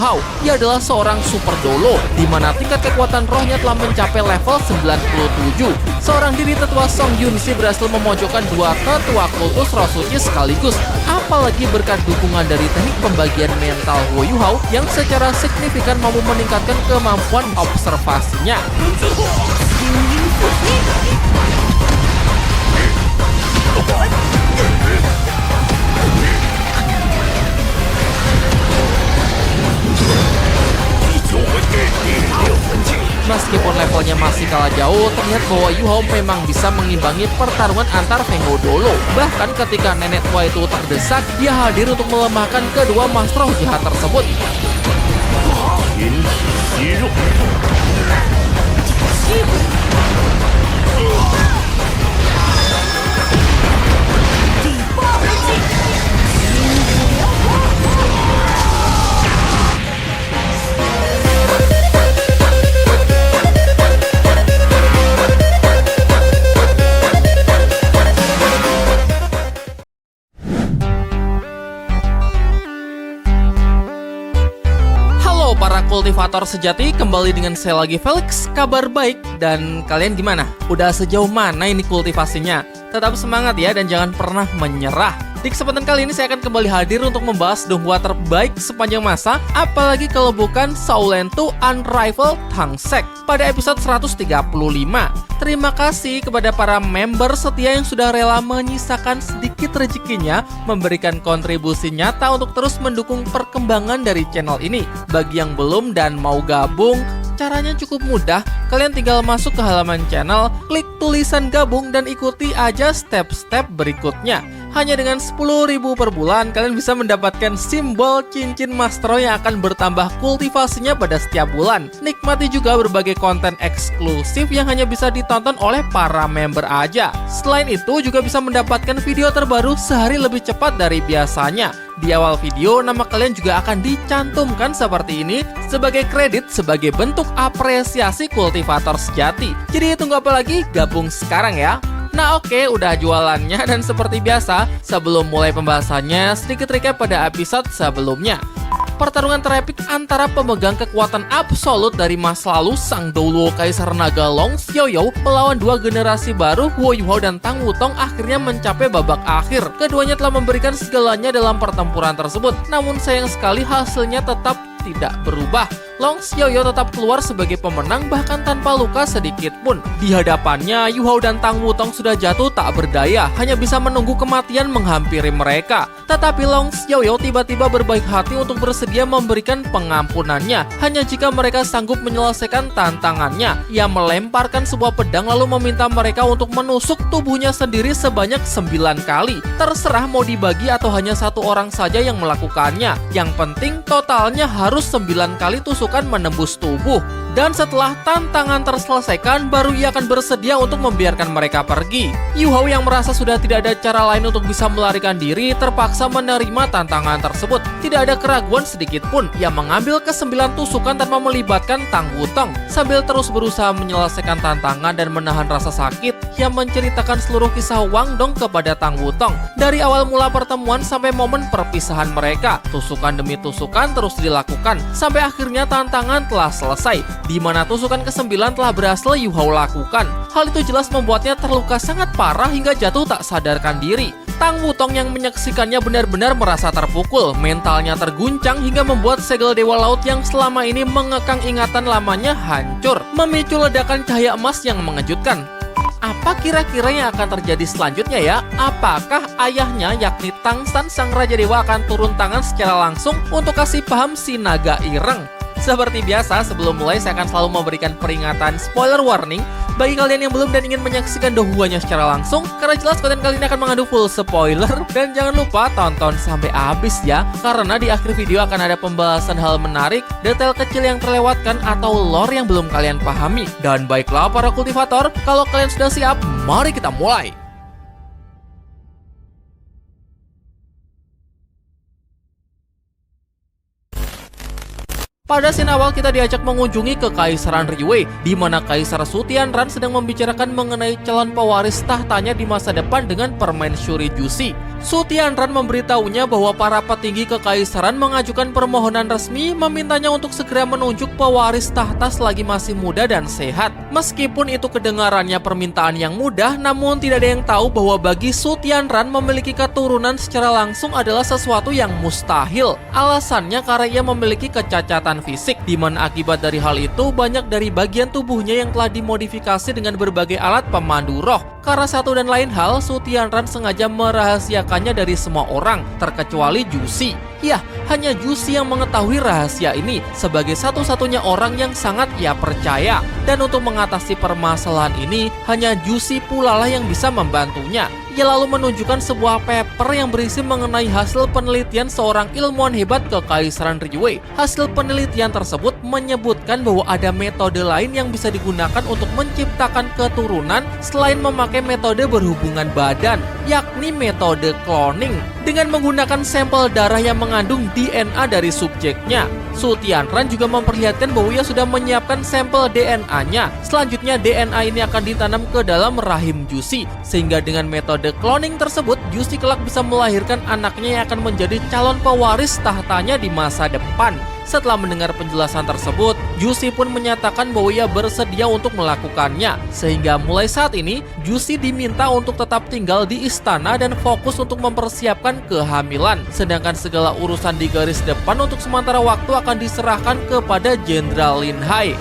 Hao. Ia adalah seorang super dolo, di mana tingkat kekuatan rohnya telah mencapai level 97. Seorang diri tetua Song Yunxi berhasil memojokkan dua tetua kultus roh suci sekaligus, apalagi berkat dukungan dari teknik pembagian mental Huo Hao yang secara signifikan mampu meningkatkan kemampuan observasinya. Meskipun levelnya masih kalah jauh, terlihat bahwa Yu Hao memang bisa mengimbangi pertarungan antar Feng Hao Dolo. Bahkan ketika nenek tua itu terdesak, dia hadir untuk melemahkan kedua master roh jahat tersebut. Para kultivator sejati, kembali dengan saya lagi Felix, kabar baik. Dan kalian gimana? Udah sejauh mana ini kultivasinya? Tetap semangat ya dan jangan pernah menyerah. Di kesempatan kali ini saya akan kembali hadir untuk membahas donghua terbaik sepanjang masa, apalagi kalau bukan Shaolin 2 Unrivaled Tangsek pada episode 135. Terima kasih kepada para member setia yang sudah rela menyisakan sedikit rezekinya, memberikan kontribusi nyata untuk terus mendukung perkembangan dari channel ini. Bagi yang belum dan mau gabung, caranya cukup mudah. Kalian tinggal masuk ke halaman channel, klik tulisan gabung dan ikuti aja step-step berikutnya. Hanya dengan 10.000 per bulan, kalian bisa mendapatkan simbol cincin Master yang akan bertambah kultivasinya pada setiap bulan. Nikmati juga berbagai konten eksklusif yang hanya bisa ditonton oleh para member aja. Selain itu, juga bisa mendapatkan video terbaru sehari lebih cepat dari biasanya. Di awal video, nama kalian juga akan dicantumkan seperti ini sebagai kredit sebagai bentuk apresiasi kultivator sejati. Jadi tunggu apa lagi? Gabung sekarang ya! Nah oke, udah jualannya dan seperti biasa, sebelum mulai pembahasannya, sedikit recap pada episode sebelumnya. Pertarungan terepik antara pemegang kekuatan absolut dari masa lalu Sang Doluo Kaisar Naga Long Xiaoyou melawan dua generasi baru Huo Hao dan Tang Wutong akhirnya mencapai babak akhir. Keduanya telah memberikan segalanya dalam pertempuran tersebut, namun sayang sekali hasilnya tetap tidak berubah. Long Xiaoyou tetap keluar sebagai pemenang bahkan tanpa luka sedikit pun. Di hadapannya, Yu Hao dan Tang Wutong sudah jatuh tak berdaya, hanya bisa menunggu kematian menghampiri mereka. Tetapi Long Xiaoyou tiba-tiba berbaik hati untuk bersedia memberikan pengampunannya hanya jika mereka sanggup menyelesaikan tantangannya. Ia melemparkan sebuah pedang lalu meminta mereka untuk menusuk tubuhnya sendiri sebanyak 9 kali. Terserah mau dibagi atau hanya satu orang saja yang melakukannya. Yang penting totalnya harus 9 kali tusuk menembus tubuh. Dan setelah tantangan terselesaikan, baru ia akan bersedia untuk membiarkan mereka pergi. Yu Hao yang merasa sudah tidak ada cara lain untuk bisa melarikan diri, terpaksa menerima tantangan tersebut. Tidak ada keraguan sedikit pun, ia mengambil ke-9 tusukan tanpa melibatkan Tang Wutong. Sambil terus berusaha menyelesaikan tantangan dan menahan rasa sakit, ia menceritakan seluruh kisah Wang Dong kepada Tang Wutong. Dari awal mula pertemuan sampai momen perpisahan mereka, tusukan demi tusukan terus dilakukan, sampai akhirnya tantangan telah selesai, di mana tusukan ke-9 telah berhasil Yu Hao lakukan. Hal itu jelas membuatnya terluka sangat parah hingga jatuh tak sadarkan diri. Tang Wutong yang menyaksikannya benar-benar merasa terpukul, mentalnya terguncang hingga membuat segel Dewa Laut yang selama ini mengekang ingatan lamanya hancur, memicu ledakan cahaya emas yang mengejutkan. Apa kira-kira yang akan terjadi selanjutnya ya? Apakah ayahnya yakni Tang San sang Raja Dewa akan turun tangan secara langsung untuk kasih paham si naga ireng? Seperti biasa, sebelum mulai saya akan selalu memberikan peringatan spoiler warning bagi kalian yang belum dan ingin menyaksikan donghua-nya secara langsung, karena jelas konten kali ini akan mengandung full spoiler. Dan jangan lupa tonton sampai habis ya, karena di akhir video akan ada pembahasan hal menarik, detail kecil yang terlewatkan atau lore yang belum kalian pahami. Dan baiklah para kultivator, kalau kalian sudah siap, mari kita mulai. Pada scene awal kita diajak mengunjungi Kekaisaran Riwei, di mana Kaisar Su Tianran sedang membicarakan mengenai calon pewaris tahtanya di masa depan dengan permaisuri Jushi. Su Tianran memberitahunya bahwa para petinggi kekaisaran mengajukan permohonan resmi memintanya untuk segera menunjuk pewaris tahta selagi masih muda dan sehat. Meskipun itu kedengarannya permintaan yang mudah, namun tidak ada yang tahu bahwa bagi Su Tianran memiliki keturunan secara langsung adalah sesuatu yang mustahil. Alasannya karena ia memiliki kecacatan fisik, di mana akibat dari hal itu banyak dari bagian tubuhnya yang telah dimodifikasi dengan berbagai alat pemandu roh. Karena satu dan lain hal, Su Tianran sengaja merahasiakannya dari semua orang, terkecuali Jusi. Ya, hanya Jusi yang mengetahui rahasia ini sebagai satu-satunya orang yang sangat ia percaya. Dan untuk mengatasi permasalahan ini, hanya Jusi pula lah yang bisa membantunya. Ia lalu menunjukkan sebuah paper yang berisi mengenai hasil penelitian seorang ilmuwan hebat kekaisaran Riyue. Hasil penelitian tersebut menyebutkan bahwa ada metode lain yang bisa digunakan untuk menciptakan keturunan selain memakai metode berhubungan badan, yakni metode cloning dengan menggunakan sampel darah yang mengandung DNA dari subjeknya. Su Tianran juga memperlihatkan bahwa ia sudah menyiapkan sampel DNA-nya. Selanjutnya DNA ini akan ditanam ke dalam rahim Jusi, sehingga dengan metode cloning tersebut Jusi kelak bisa melahirkan anaknya yang akan menjadi calon pewaris tahtanya di masa depan. Setelah mendengar penjelasan tersebut, Jusi pun menyatakan bahwa ia bersedia untuk melakukannya. Sehingga mulai saat ini, Jusi diminta untuk tetap tinggal di istana dan fokus untuk mempersiapkan kehamilan. Sedangkan segala urusan di garis depan untuk sementara waktu akan diserahkan kepada Jenderal Lin Hai.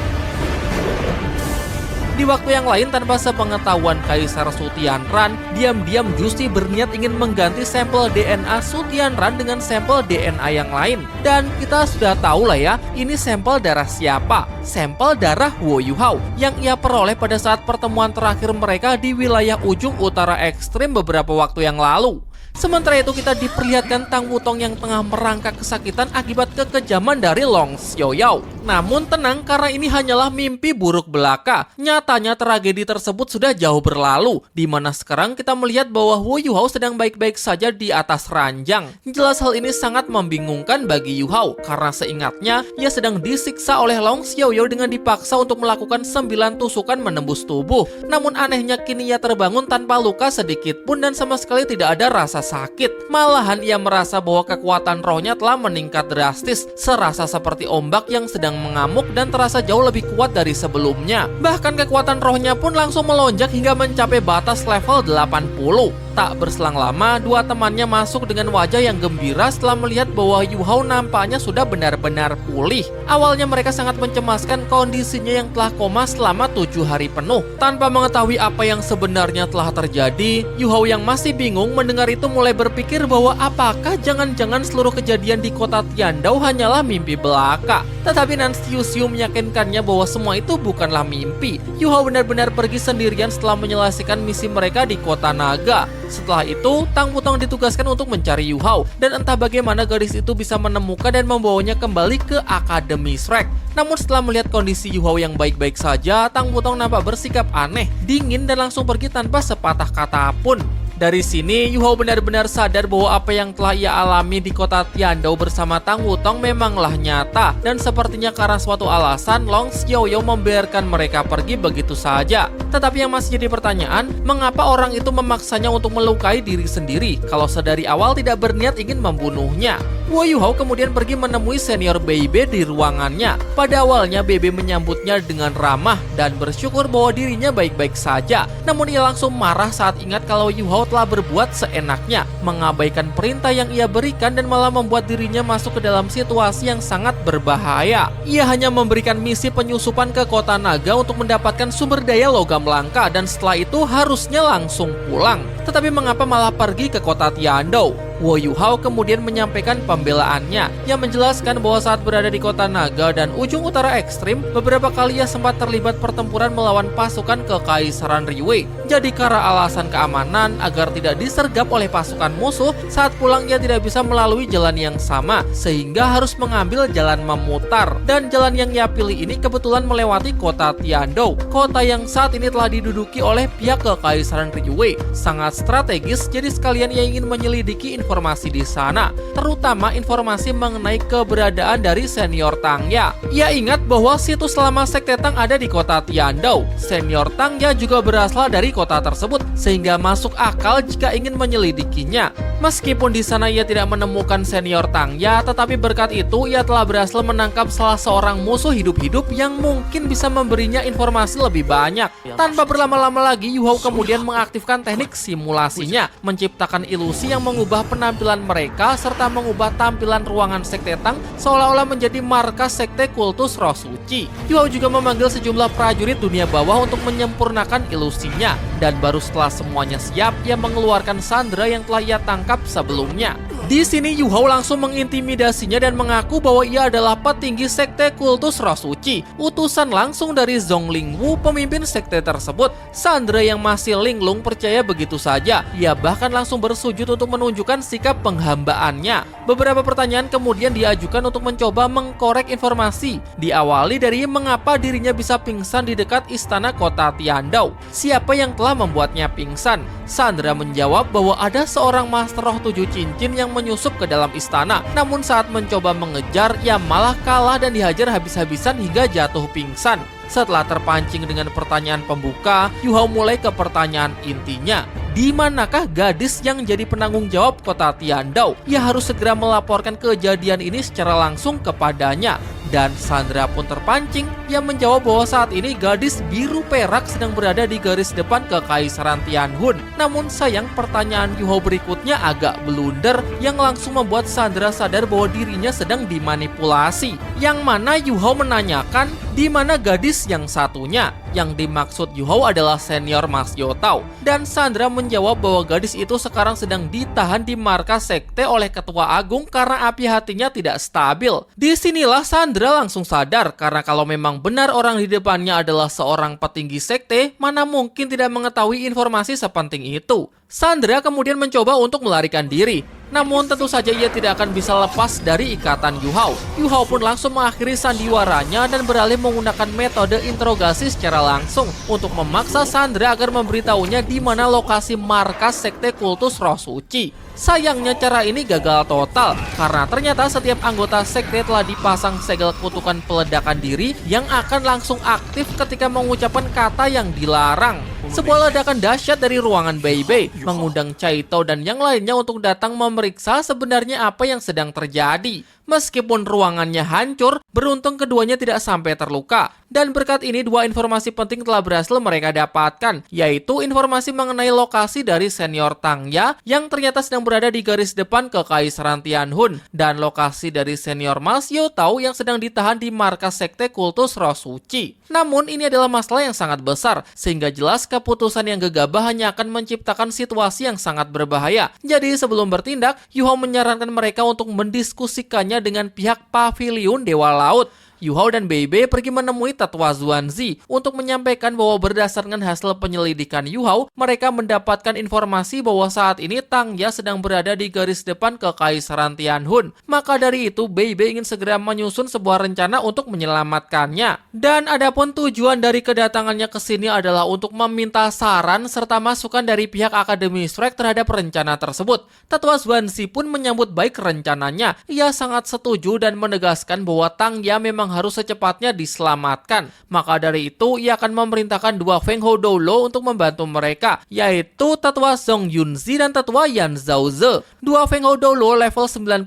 Di waktu yang lain, tanpa sepengetahuan Kaisar Su Tianran, diam-diam Jusi berniat ingin mengganti sampel DNA Su Tianran dengan sampel DNA yang lain. Dan kita sudah tahu lah ya, ini sampel darah siapa? Sampel darah Wo Yuhao yang ia peroleh pada saat pertemuan terakhir mereka di wilayah ujung utara ekstrim beberapa waktu yang lalu. Sementara itu kita diperlihatkan Tang Wutong yang tengah merangkak kesakitan akibat kekejaman dari Long Xiaoyao. Namun tenang, karena ini hanyalah mimpi buruk belaka. Nyatanya tragedi tersebut sudah jauh berlalu, di mana sekarang kita melihat bahwa Wu Yuhao sedang baik-baik saja di atas ranjang. Jelas hal ini sangat membingungkan bagi Yuhao, karena seingatnya ia sedang disiksa oleh Long Xiaoyao dengan dipaksa untuk melakukan 9 tusukan menembus tubuh. Namun anehnya kini ia terbangun tanpa luka sedikit pun dan sama sekali tidak ada rasa sakit. Malahan ia merasa bahwa kekuatan rohnya telah meningkat drastis, serasa seperti ombak yang sedang mengamuk dan terasa jauh lebih kuat dari sebelumnya. Bahkan kekuatan rohnya pun langsung melonjak hingga mencapai batas level 80. Tak berselang lama, dua temannya masuk dengan wajah yang gembira setelah melihat bahwa Yuhao nampaknya sudah benar-benar pulih. Awalnya mereka sangat mencemaskan kondisinya yang telah koma selama 7 hari penuh. Tanpa mengetahui apa yang sebenarnya telah terjadi, Yuhao yang masih bingung mendengar itu mulai berpikir bahwa apakah jangan-jangan seluruh kejadian di kota Tiandao hanyalah mimpi belaka. Tetapi Nan Xiu meyakinkannya bahwa semua itu bukanlah mimpi. Yuhao benar-benar pergi sendirian setelah menyelesaikan misi mereka di kota naga. Setelah itu, Tang Wutong ditugaskan untuk mencari Yuhao, dan entah bagaimana gadis itu bisa menemukan dan membawanya kembali ke Akademi Shrek. Namun setelah melihat kondisi Yuhao yang baik-baik saja, Tang Wutong nampak bersikap aneh, dingin dan langsung pergi tanpa sepatah kata pun. Dari sini, Yuhao benar-benar sadar bahwa apa yang telah ia alami di kota Tiandao bersama Tang Wutong memanglah nyata. Dan sepertinya karena suatu alasan, Long Xiaoyao membiarkan mereka pergi begitu saja. Tetapi yang masih jadi pertanyaan, mengapa orang itu memaksanya untuk melukai diri sendiri kalau sedari awal tidak berniat ingin membunuhnya? Wu Yuhao kemudian pergi menemui senior Beibe di ruangannya. Pada awalnya Beibe menyambutnya dengan ramah dan bersyukur bahwa dirinya baik-baik saja. Namun ia langsung marah saat ingat kalau Yuhao telah berbuat seenaknya, mengabaikan perintah yang ia berikan dan malah membuat dirinya masuk ke dalam situasi yang sangat berbahaya. Ia hanya memberikan misi penyusupan ke kota naga untuk mendapatkan sumber daya logam langka dan setelah itu harusnya langsung pulang. Tetapi mengapa malah pergi ke kota Tiandao? Wu Yuhao kemudian menyampaikan pembelaannya. Ia menjelaskan bahwa saat berada di kota naga dan ujung utara ekstrim, beberapa kali ia sempat terlibat pertempuran melawan pasukan kekaisaran Riyue. Jadi karena alasan keamanan agar tidak disergap oleh pasukan musuh, saat pulang ia tidak bisa melalui jalan yang sama, sehingga harus mengambil jalan memutar. Dan jalan yang ia pilih ini kebetulan melewati kota Tiandao, kota yang saat ini telah diduduki oleh pihak kekaisaran Riyue. Sangat strategis, jadi sekalian ia ingin menyelidiki informasi di sana, terutama informasi mengenai keberadaan dari senior Tangya. Ia ingat bahwa situs lama Sekte Tang ada di kota Tiandou. Senior Tangya juga berasal dari kota tersebut, sehingga masuk akal jika ingin menyelidikinya. Meskipun di sana ia tidak menemukan senior Tangya, tetapi berkat itu ia telah berhasil menangkap salah seorang musuh hidup-hidup yang mungkin bisa memberinya informasi lebih banyak. Tanpa berlama-lama lagi, Yu Hao kemudian mengaktifkan teknik simulasinya, menciptakan ilusi yang mengubah penampilan mereka serta mengubah tampilan ruangan Sekte Tang seolah-olah menjadi markas sekte kultus Roh Suci. Yu Hao juga memanggil sejumlah prajurit dunia bawah untuk menyempurnakan ilusinya, dan baru setelah semuanya siap, ia mengeluarkan sandera yang telah ia tangkap sebelumnya. Di sini Yu Hao langsung mengintimidasinya dan mengaku bahwa ia adalah petinggi sekte kultus Roh Suci, utusan langsung dari Zhong Lingwu, pemimpin sekte tersebut. Sandera yang masih linglung percaya begitu saja. Ia bahkan langsung bersujud untuk menunjukkan sikap penghambaannya. Beberapa pertanyaan kemudian diajukan untuk mencoba mengkorek informasi. Diawali dari mengapa dirinya bisa pingsan di dekat istana kota Tiandou. Siapa yang telah membuatnya pingsan? Sandera menjawab bahwa ada seorang master roh 7 cincin yang menyusup ke dalam istana. Namun saat mencoba mengejar, ia malah kalah dan dihajar habis-habisan hingga jatuh pingsan. Setelah terpancing dengan pertanyaan pembuka, Yu Hao mulai ke pertanyaan intinya. Di manakah gadis yang jadi penanggung jawab kota Tiandou? Ia harus segera melaporkan kejadian ini secara langsung kepadanya. Dan Sandra pun terpancing. Ia menjawab bahwa saat ini gadis biru perak sedang berada di garis depan kekaisaran Tianhun. Namun sayang, pertanyaan Yu Hao berikutnya agak blunder yang langsung membuat Sandra sadar bahwa dirinya sedang dimanipulasi. Yang mana Yu Hao menanyakan di mana gadis yang satunya. Yang dimaksud Yu Hao adalah senior Mas Yotao. Dan Sandra menjawab bahwa gadis itu sekarang sedang ditahan di markas sekte oleh ketua agung karena api hatinya tidak stabil. Disinilah Sandra langsung sadar, karena kalau memang benar orang di depannya adalah seorang petinggi sekte, mana mungkin tidak mengetahui informasi sepenting itu. Sandra kemudian mencoba untuk melarikan diri. Namun tentu saja ia tidak akan bisa lepas dari ikatan Yu Hao. Yu Hao pun langsung mengakhiri sandiwaranya dan beralih menggunakan metode interogasi secara langsung untuk memaksa Sandra agar memberitahunya di mana lokasi markas sekte kultus Roh Suci. Sayangnya cara ini gagal total, karena ternyata setiap anggota sekte telah dipasang segel kutukan peledakan diri yang akan langsung aktif ketika mengucapkan kata yang dilarang. Sebuah ledakan dahsyat dari ruangan Bei Bei mengundang Caito dan yang lainnya untuk datang memeriksa sebenarnya apa yang sedang terjadi. Meskipun ruangannya hancur, beruntung keduanya tidak sampai terluka. Dan berkat ini dua informasi penting telah berhasil mereka dapatkan, yaitu informasi mengenai lokasi dari senior Tangya yang ternyata sedang berada di garis depan kekaisaran Tianhun, dan lokasi dari senior Mas Yotao yang sedang ditahan di markas sekte kultus Roh Suci. Namun ini adalah masalah yang sangat besar, sehingga jelas keputusan yang gegabah hanya akan menciptakan situasi yang sangat berbahaya. Jadi sebelum bertindak, Yu Hao menyarankan mereka untuk mendiskusikannya dengan pihak paviliun Dewa Laut. Yu Hao dan Bei Bei pergi menemui Tetua Xuanzi untuk menyampaikan bahwa berdasarkan hasil penyelidikan Yu Hao, mereka mendapatkan informasi bahwa saat ini Tangya sedang berada di garis depan kekaisaran Tianhun. Maka dari itu, Bei Bei ingin segera menyusun sebuah rencana untuk menyelamatkannya. Dan adapun tujuan dari kedatangannya ke sini adalah untuk meminta saran serta masukan dari pihak Akademi Shrek terhadap rencana tersebut. Tetua Xuanzi pun menyambut baik rencananya. Ia sangat setuju dan menegaskan bahwa Tangya memang harus secepatnya diselamatkan. Maka dari itu, ia akan memerintahkan dua Feng Hou Doulo untuk membantu mereka, yaitu Tetua Zhong Yunzi dan Tetua Yan Zhaoze. Dua Feng Hou Doulo level 97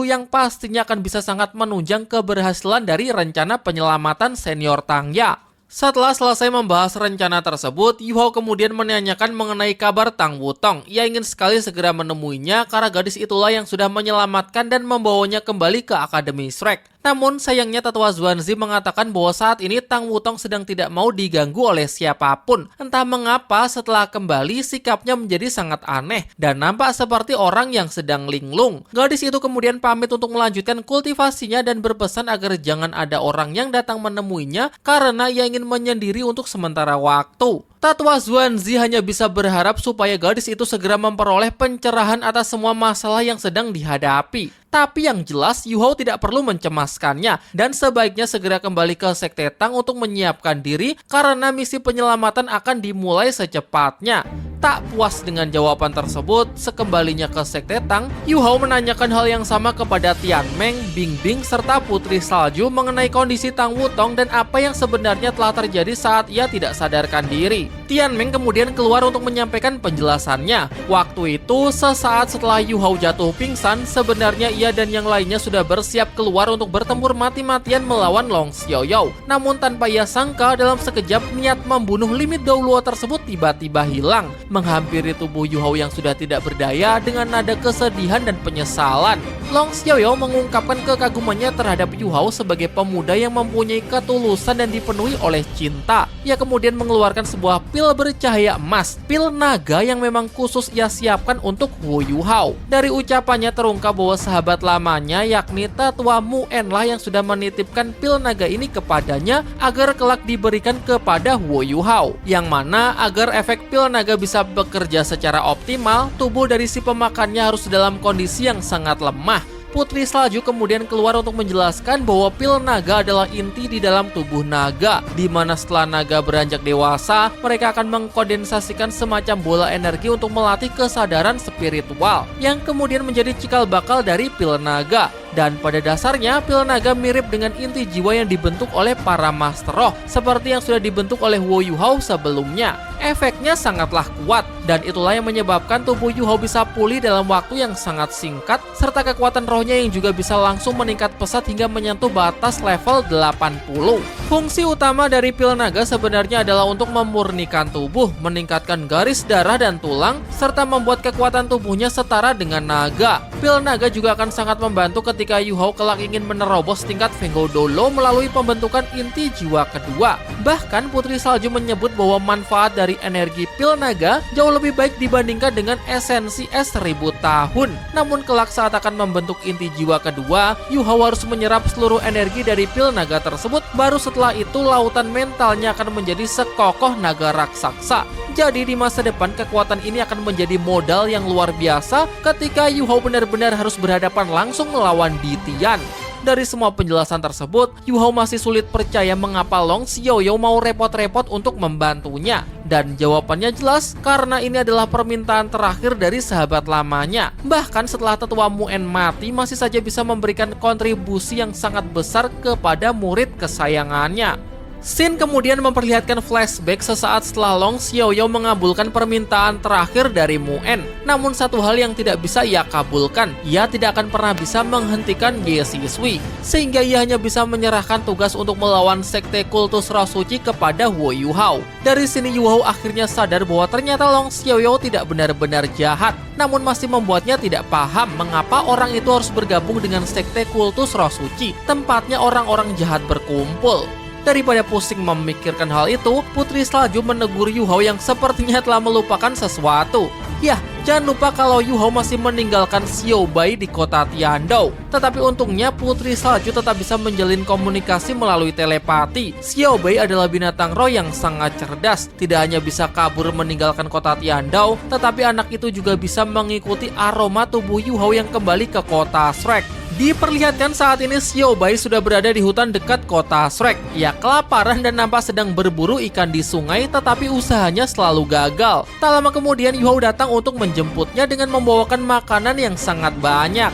yang pastinya akan bisa sangat menunjang keberhasilan dari rencana penyelamatan senior Tangya. Setelah selesai membahas rencana tersebut, Yu Hao kemudian menanyakan mengenai kabar Tang Wutong. Ia ingin sekali segera menemuinya karena gadis itulah yang sudah menyelamatkan dan membawanya kembali ke Akademi Shrek. Namun sayangnya Tetua Xuanzi mengatakan bahwa saat ini Tang Wutong sedang tidak mau diganggu oleh siapapun. Entah mengapa setelah kembali sikapnya menjadi sangat aneh dan nampak seperti orang yang sedang linglung. Gadis itu kemudian pamit untuk melanjutkan kultivasinya dan berpesan agar jangan ada orang yang datang menemuinya karena ia ingin menyendiri untuk sementara waktu. Tetua Xuanzi hanya bisa berharap supaya gadis itu segera memperoleh pencerahan atas semua masalah yang sedang dihadapi. Tapi yang jelas Yu Hao tidak perlu mencemaskannya dan sebaiknya segera kembali ke Sekte Tang untuk menyiapkan diri karena misi penyelamatan akan dimulai secepatnya. Tak puas dengan jawaban tersebut, sekembalinya ke Sekte Tang, Yu Hao menanyakan hal yang sama kepada Tian Meng, Bing Bing, serta Putri Salju mengenai kondisi Tang Wutong dan apa yang sebenarnya telah terjadi saat ia tidak sadarkan diri. Tian Meng kemudian keluar untuk menyampaikan penjelasannya. Waktu itu, sesaat setelah Yu Hao jatuh pingsan, sebenarnya ia dan yang lainnya sudah bersiap keluar untuk bertempur mati-matian melawan Long Xiaoyao. Namun tanpa ia sangka, dalam sekejap niat membunuh limit Douluo tersebut tiba-tiba hilang, menghampiri tubuh Yu Hao yang sudah tidak berdaya dengan nada kesedihan dan penyesalan. Long Xiaoyao mengungkapkan kekagumannya terhadap Yu Hao sebagai pemuda yang mempunyai ketulusan dan dipenuhi oleh cinta. Ia kemudian mengeluarkan sebuah pil bercahaya emas, pil naga yang memang khusus ia siapkan untuk Wu Yu Hao. Dari ucapannya terungkap bahwa sahabat lamanya yakni Tetua Mu En lah yang sudah menitipkan pil naga ini kepadanya agar kelak diberikan kepada Wu Yu Hao. Yang mana agar efek pil naga bisa bekerja secara optimal, tubuh dari si pemakannya harus dalam kondisi yang sangat lemah. Putri Salju kemudian keluar untuk menjelaskan bahwa pil naga adalah inti di dalam tubuh naga, di mana setelah naga beranjak dewasa, mereka akan mengkondensasikan semacam bola energi untuk melatih kesadaran spiritual, yang kemudian menjadi cikal bakal dari pil naga. Dan pada dasarnya, pil naga mirip dengan inti jiwa yang dibentuk oleh para Master Roh, seperti yang sudah dibentuk oleh Wu Yu Hao sebelumnya. Efeknya sangatlah kuat, dan itulah yang menyebabkan tubuh Yu Hao bisa pulih dalam waktu yang sangat singkat, serta kekuatan rohnya yang juga bisa langsung meningkat pesat hingga menyentuh batas level 80. Fungsi utama dari pil naga sebenarnya adalah untuk memurnikan tubuh, meningkatkan garis darah dan tulang, serta membuat kekuatan tubuhnya setara dengan naga. Pil naga juga akan sangat membantu ketika Yu Hao kelak ingin menerobos tingkat Fengou Dolo melalui pembentukan inti jiwa kedua. Bahkan Putri Salju menyebut bahwa manfaat dari energi pil naga jauh lebih baik dibandingkan dengan esensi es 1000 tahun. Namun kelak saat akan membentuk inti jiwa kedua, Yu Hao harus menyerap seluruh energi dari pil naga tersebut. Baru setelah itu lautan mentalnya akan menjadi sekokoh naga raksasa. Jadi di masa depan kekuatan ini akan menjadi modal yang luar biasa ketika Yu Hao benar-benar harus berhadapan langsung melawan Di Tian. Dari semua penjelasan tersebut, Yu Hao masih sulit percaya mengapa Long Xiaoyao mau repot-repot untuk membantunya. Dan jawabannya jelas, karena ini adalah permintaan terakhir dari sahabat lamanya. Bahkan setelah Tetua Mu En mati, masih saja bisa memberikan kontribusi yang sangat besar kepada murid kesayangannya. Scene kemudian memperlihatkan flashback sesaat setelah Long Xiaoyao mengabulkan permintaan terakhir dari Mu En. Namun satu hal yang tidak bisa ia kabulkan, ia tidak akan pernah bisa menghentikan Ye Sisui, sehingga ia hanya bisa menyerahkan tugas untuk melawan sekte kultus roh suci kepada Wu Yu Hao. Dari sini Yu Hao akhirnya sadar bahwa ternyata Long Xiaoyao tidak benar-benar jahat, namun masih membuatnya tidak paham mengapa orang itu harus bergabung dengan sekte kultus roh suci, tempatnya orang-orang jahat berkumpul. Daripada pusing memikirkan hal itu, Putri Salju menegur Yu Hao yang sepertinya telah melupakan sesuatu. Yah, jangan lupa kalau Yu Hao masih meninggalkan Xiao Bai di kota Tiandou. Tetapi untungnya Putri Salju tetap bisa menjalin komunikasi melalui telepati. Xiao Bai adalah binatang roh yang sangat cerdas. Tidak hanya bisa kabur meninggalkan kota Tiandou, tetapi anak itu juga bisa mengikuti aroma tubuh Yu Hao yang kembali ke kota Shrek. Diperlihatkan saat ini Xiao Bai sudah berada di hutan dekat kota Shrek. Ia kelaparan dan nampak sedang berburu ikan di sungai, tetapi usahanya selalu gagal. Tak lama kemudian Yu Hao datang untuk menjemputnya dengan membawakan makanan yang sangat banyak.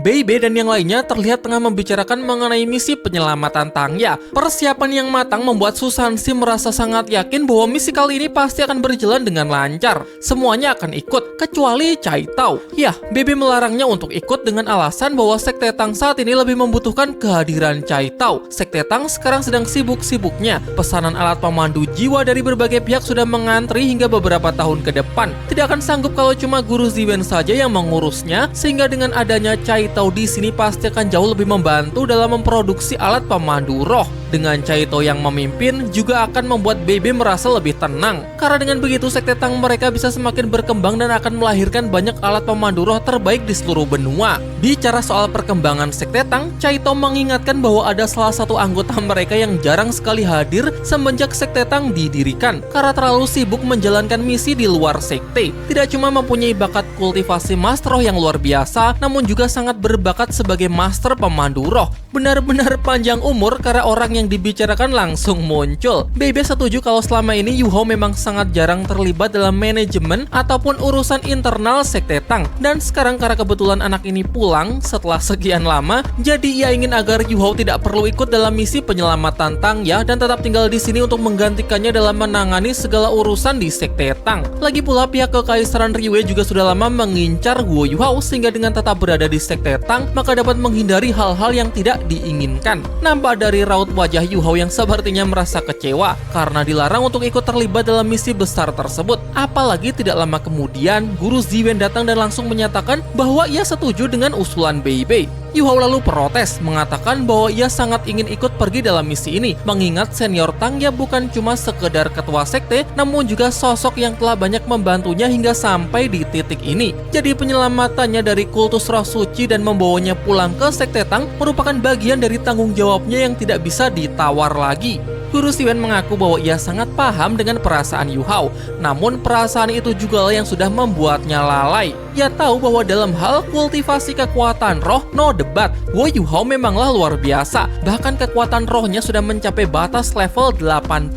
Bei Bei dan yang lainnya terlihat tengah membicarakan mengenai misi penyelamatan Tangya. Persiapan yang matang membuat Susansi merasa sangat yakin bahwa misi kali ini pasti akan berjalan dengan lancar. Semuanya akan ikut, kecuali Cai Tao. Ya, Bei Bei melarangnya untuk ikut dengan alasan bahwa Sekte Tang saat ini lebih membutuhkan kehadiran Cai Tao. Sekte Tang sekarang sedang sibuk-sibuknya. Pesanan alat pemandu jiwa dari berbagai pihak sudah mengantri hingga beberapa tahun ke depan. Tidak akan sanggup kalau cuma Guru Ziwen saja yang mengurusnya, sehingga dengan adanya Cai Tao di sini pasti akan jauh lebih membantu dalam memproduksi alat pemandu roh. Dengan Cai Tao yang memimpin juga akan membuat Bei Bei merasa lebih tenang. Karena dengan begitu Sekte Tang mereka bisa semakin berkembang dan akan melahirkan banyak alat pemandu roh terbaik di seluruh benua. Bicara soal perkembangan Sekte Tang, Cai Tao mengingatkan bahwa ada salah satu anggota mereka yang jarang sekali hadir semenjak Sekte Tang didirikan karena terlalu sibuk menjalankan misi di luar sekte. Tidak cuma mempunyai bakat kultivasi master roh yang luar biasa, namun juga sangat berbakat sebagai master pemandu roh. Benar-benar panjang umur karena orang yang dibicarakan langsung muncul. Bebe setuju kalau selama ini Yu Hao memang sangat jarang terlibat dalam manajemen ataupun urusan internal Sekte Tang. Dan sekarang karena kebetulan anak ini pulang setelah sekian lama, jadi ia ingin agar Yu Hao tidak perlu ikut dalam misi penyelamatan Tang ya, dan tetap tinggal di sini untuk menggantikannya dalam menangani segala urusan di Sekte Tang. Lagi pula pihak Kekaisaran Riwei juga sudah lama mengincar Guo Yu Hao, sehingga dengan tetap berada di Sekte Tang maka dapat menghindari hal-hal yang tidak diinginkan. Nampak dari raut wajah Yu Hao yang sepertinya merasa kecewa karena dilarang untuk ikut terlibat dalam misi besar tersebut. Apalagi tidak lama kemudian Guru Ziwen datang dan langsung menyatakan bahwa ia setuju dengan usulan Bei Bei. Yu Hao lalu protes, mengatakan bahwa ia sangat ingin ikut pergi dalam misi ini, mengingat senior Tang ya bukan cuma sekedar ketua sekte, namun juga sosok yang telah banyak membantunya hingga sampai di titik ini. Jadi penyelamatannya dari kultus roh suci dan membawanya pulang ke Sekte Tang merupakan bagian dari tanggung jawabnya yang tidak bisa ditawar lagi. Guru Ziwen mengaku bahwa ia sangat paham dengan perasaan Yu Hao, namun perasaan itu juga yang sudah membuatnya lalai. Ia tahu bahwa dalam hal kultivasi kekuatan roh, no debat, Guo Yu Hao memanglah luar biasa. Bahkan kekuatan rohnya sudah mencapai batas level 80.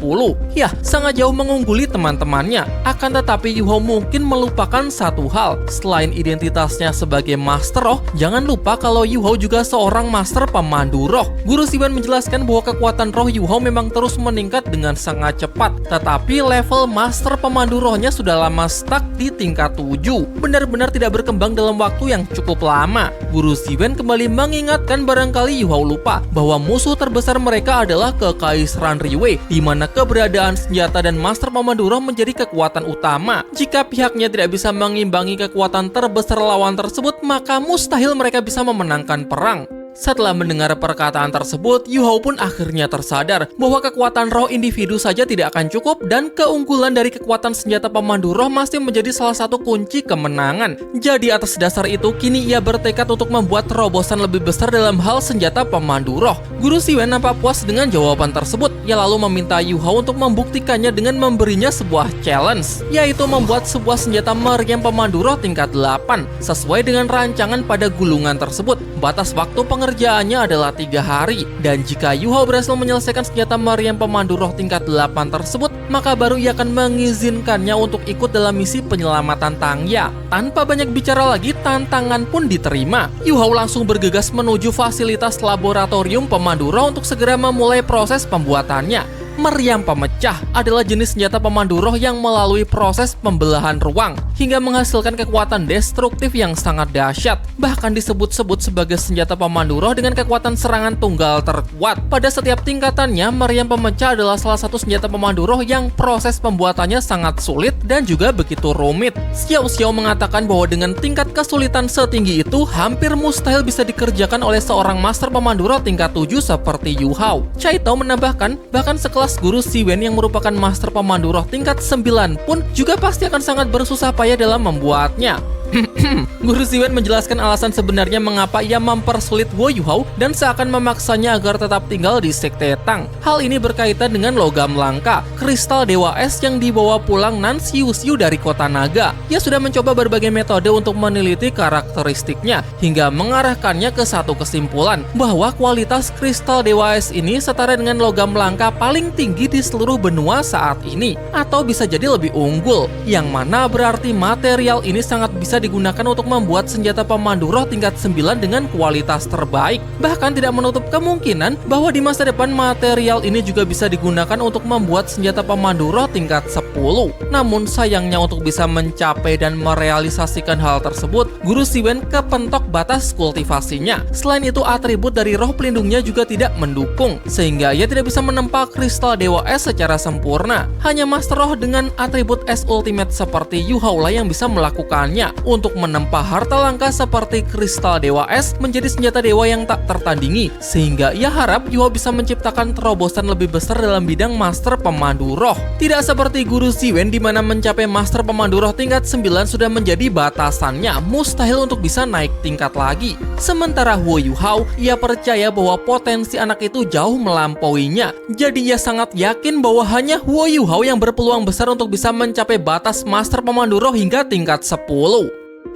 Ya, sangat jauh mengungguli teman-temannya. Akan tetapi Yu Hao mungkin melupakan satu hal. Selain identitasnya sebagai master roh, jangan lupa kalau Yu Hao juga seorang master pemandu roh. Guru Ziwen menjelaskan bahwa kekuatan roh Yu Hao memang terus meningkat dengan sangat cepat. Tetapi level master pemandu rohnya sudah lama stuck di tingkat 7. Benar-benar tidak berkembang dalam waktu yang cukup lama. Guru Ziwen kembali mengingatkan barangkali Yu Hao lupa bahwa musuh terbesar mereka adalah Kekaisaran Riwei, di mana keberadaan senjata dan master pemandu roh menjadi kekuatan utama. Jika pihaknya tidak bisa mengimbangi kekuatan terbesar lawan tersebut, maka mustahil mereka bisa memenangkan perang. Setelah mendengar perkataan tersebut, Yu Hao pun akhirnya tersadar bahwa kekuatan roh individu saja tidak akan cukup dan keunggulan dari kekuatan senjata pemandu roh masih menjadi salah satu kunci kemenangan. Jadi atas dasar itu, kini ia bertekad untuk membuat terobosan lebih besar dalam hal senjata pemandu roh. Guru Ziwen nampak puas dengan jawaban tersebut. Ia lalu meminta Yu Hao untuk membuktikannya dengan memberinya sebuah challenge, yaitu membuat sebuah senjata meriam pemandu roh tingkat 8 sesuai dengan rancangan pada gulungan tersebut. Batas waktu pengerjaannya adalah 3 hari, dan jika Yu Hao berhasil menyelesaikan senjata meriam pemandu roh tingkat 8 tersebut, maka baru ia akan mengizinkannya untuk ikut dalam misi penyelamatan Tangya. Tanpa banyak bicara lagi, tantangan pun diterima. Yu Hao langsung bergegas menuju fasilitas laboratorium pemandu roh untuk segera memulai proses pembuatannya. Meriam pemecah adalah jenis senjata pemandu roh yang melalui proses pembelahan ruang hingga menghasilkan kekuatan destruktif yang sangat dahsyat. Bahkan disebut-sebut sebagai senjata pemandu roh dengan kekuatan serangan tunggal terkuat. Pada setiap tingkatannya, meriam pemecah adalah salah satu senjata pemandu roh yang proses pembuatannya sangat sulit dan juga begitu rumit. Xiao Xiao mengatakan bahwa dengan tingkat kesulitan setinggi itu, hampir mustahil bisa dikerjakan oleh seorang master pemandu roh tingkat 7 seperti Yu Hao. Cai Tao menambahkan, bahkan sekelas Guru Ziwen yang merupakan master pemandu roh tingkat 9 pun juga pasti akan sangat bersusah payah dalam membuatnya. Guru Ziwen menjelaskan alasan sebenarnya mengapa ia mempersulit Guo Yu Hao dan seakan memaksanya agar tetap tinggal di Sekte Tang. Hal ini berkaitan dengan logam langka, kristal Dewa Es yang dibawa pulang Nan Xiu Xiu dari kota naga. Ia sudah mencoba berbagai metode untuk meneliti karakteristiknya hingga mengarahkannya ke satu kesimpulan bahwa kualitas kristal Dewa Es ini setara dengan logam langka paling tinggi di seluruh benua saat ini, atau bisa jadi lebih unggul, yang mana berarti material ini sangat bisa digunakan untuk membuat senjata pemandu roh tingkat 9 dengan kualitas terbaik. Bahkan tidak menutup kemungkinan bahwa di masa depan material ini juga bisa digunakan untuk membuat senjata pemandu roh tingkat 10. Namun sayangnya untuk bisa mencapai dan merealisasikan hal tersebut, Guru Ziwen kepentok batas kultivasinya. Selain itu, atribut dari roh pelindungnya juga tidak mendukung, sehingga ia tidak bisa menempa kristal Dewa Es secara sempurna. Hanya master roh dengan atribut Es Ultimate seperti Yu Hao lah yang bisa melakukannya. Untuk menempa harta langka seperti kristal Dewa Es menjadi senjata dewa yang tak tertandingi, sehingga ia harap Yu Hao bisa menciptakan terobosan lebih besar dalam bidang master pemandu roh. Tidak seperti Guru Ziwen di mana mencapai master pemandu roh tingkat 9 sudah menjadi batasannya, mustahil untuk bisa naik tingkat lagi. Sementara Guo Yu Hao, ia percaya bahwa potensi anak itu jauh melampauinya. Jadi ia sangat yakin bahwa hanya Guo Yu Hao yang berpeluang besar untuk bisa mencapai batas master pemandu roh hingga tingkat 10.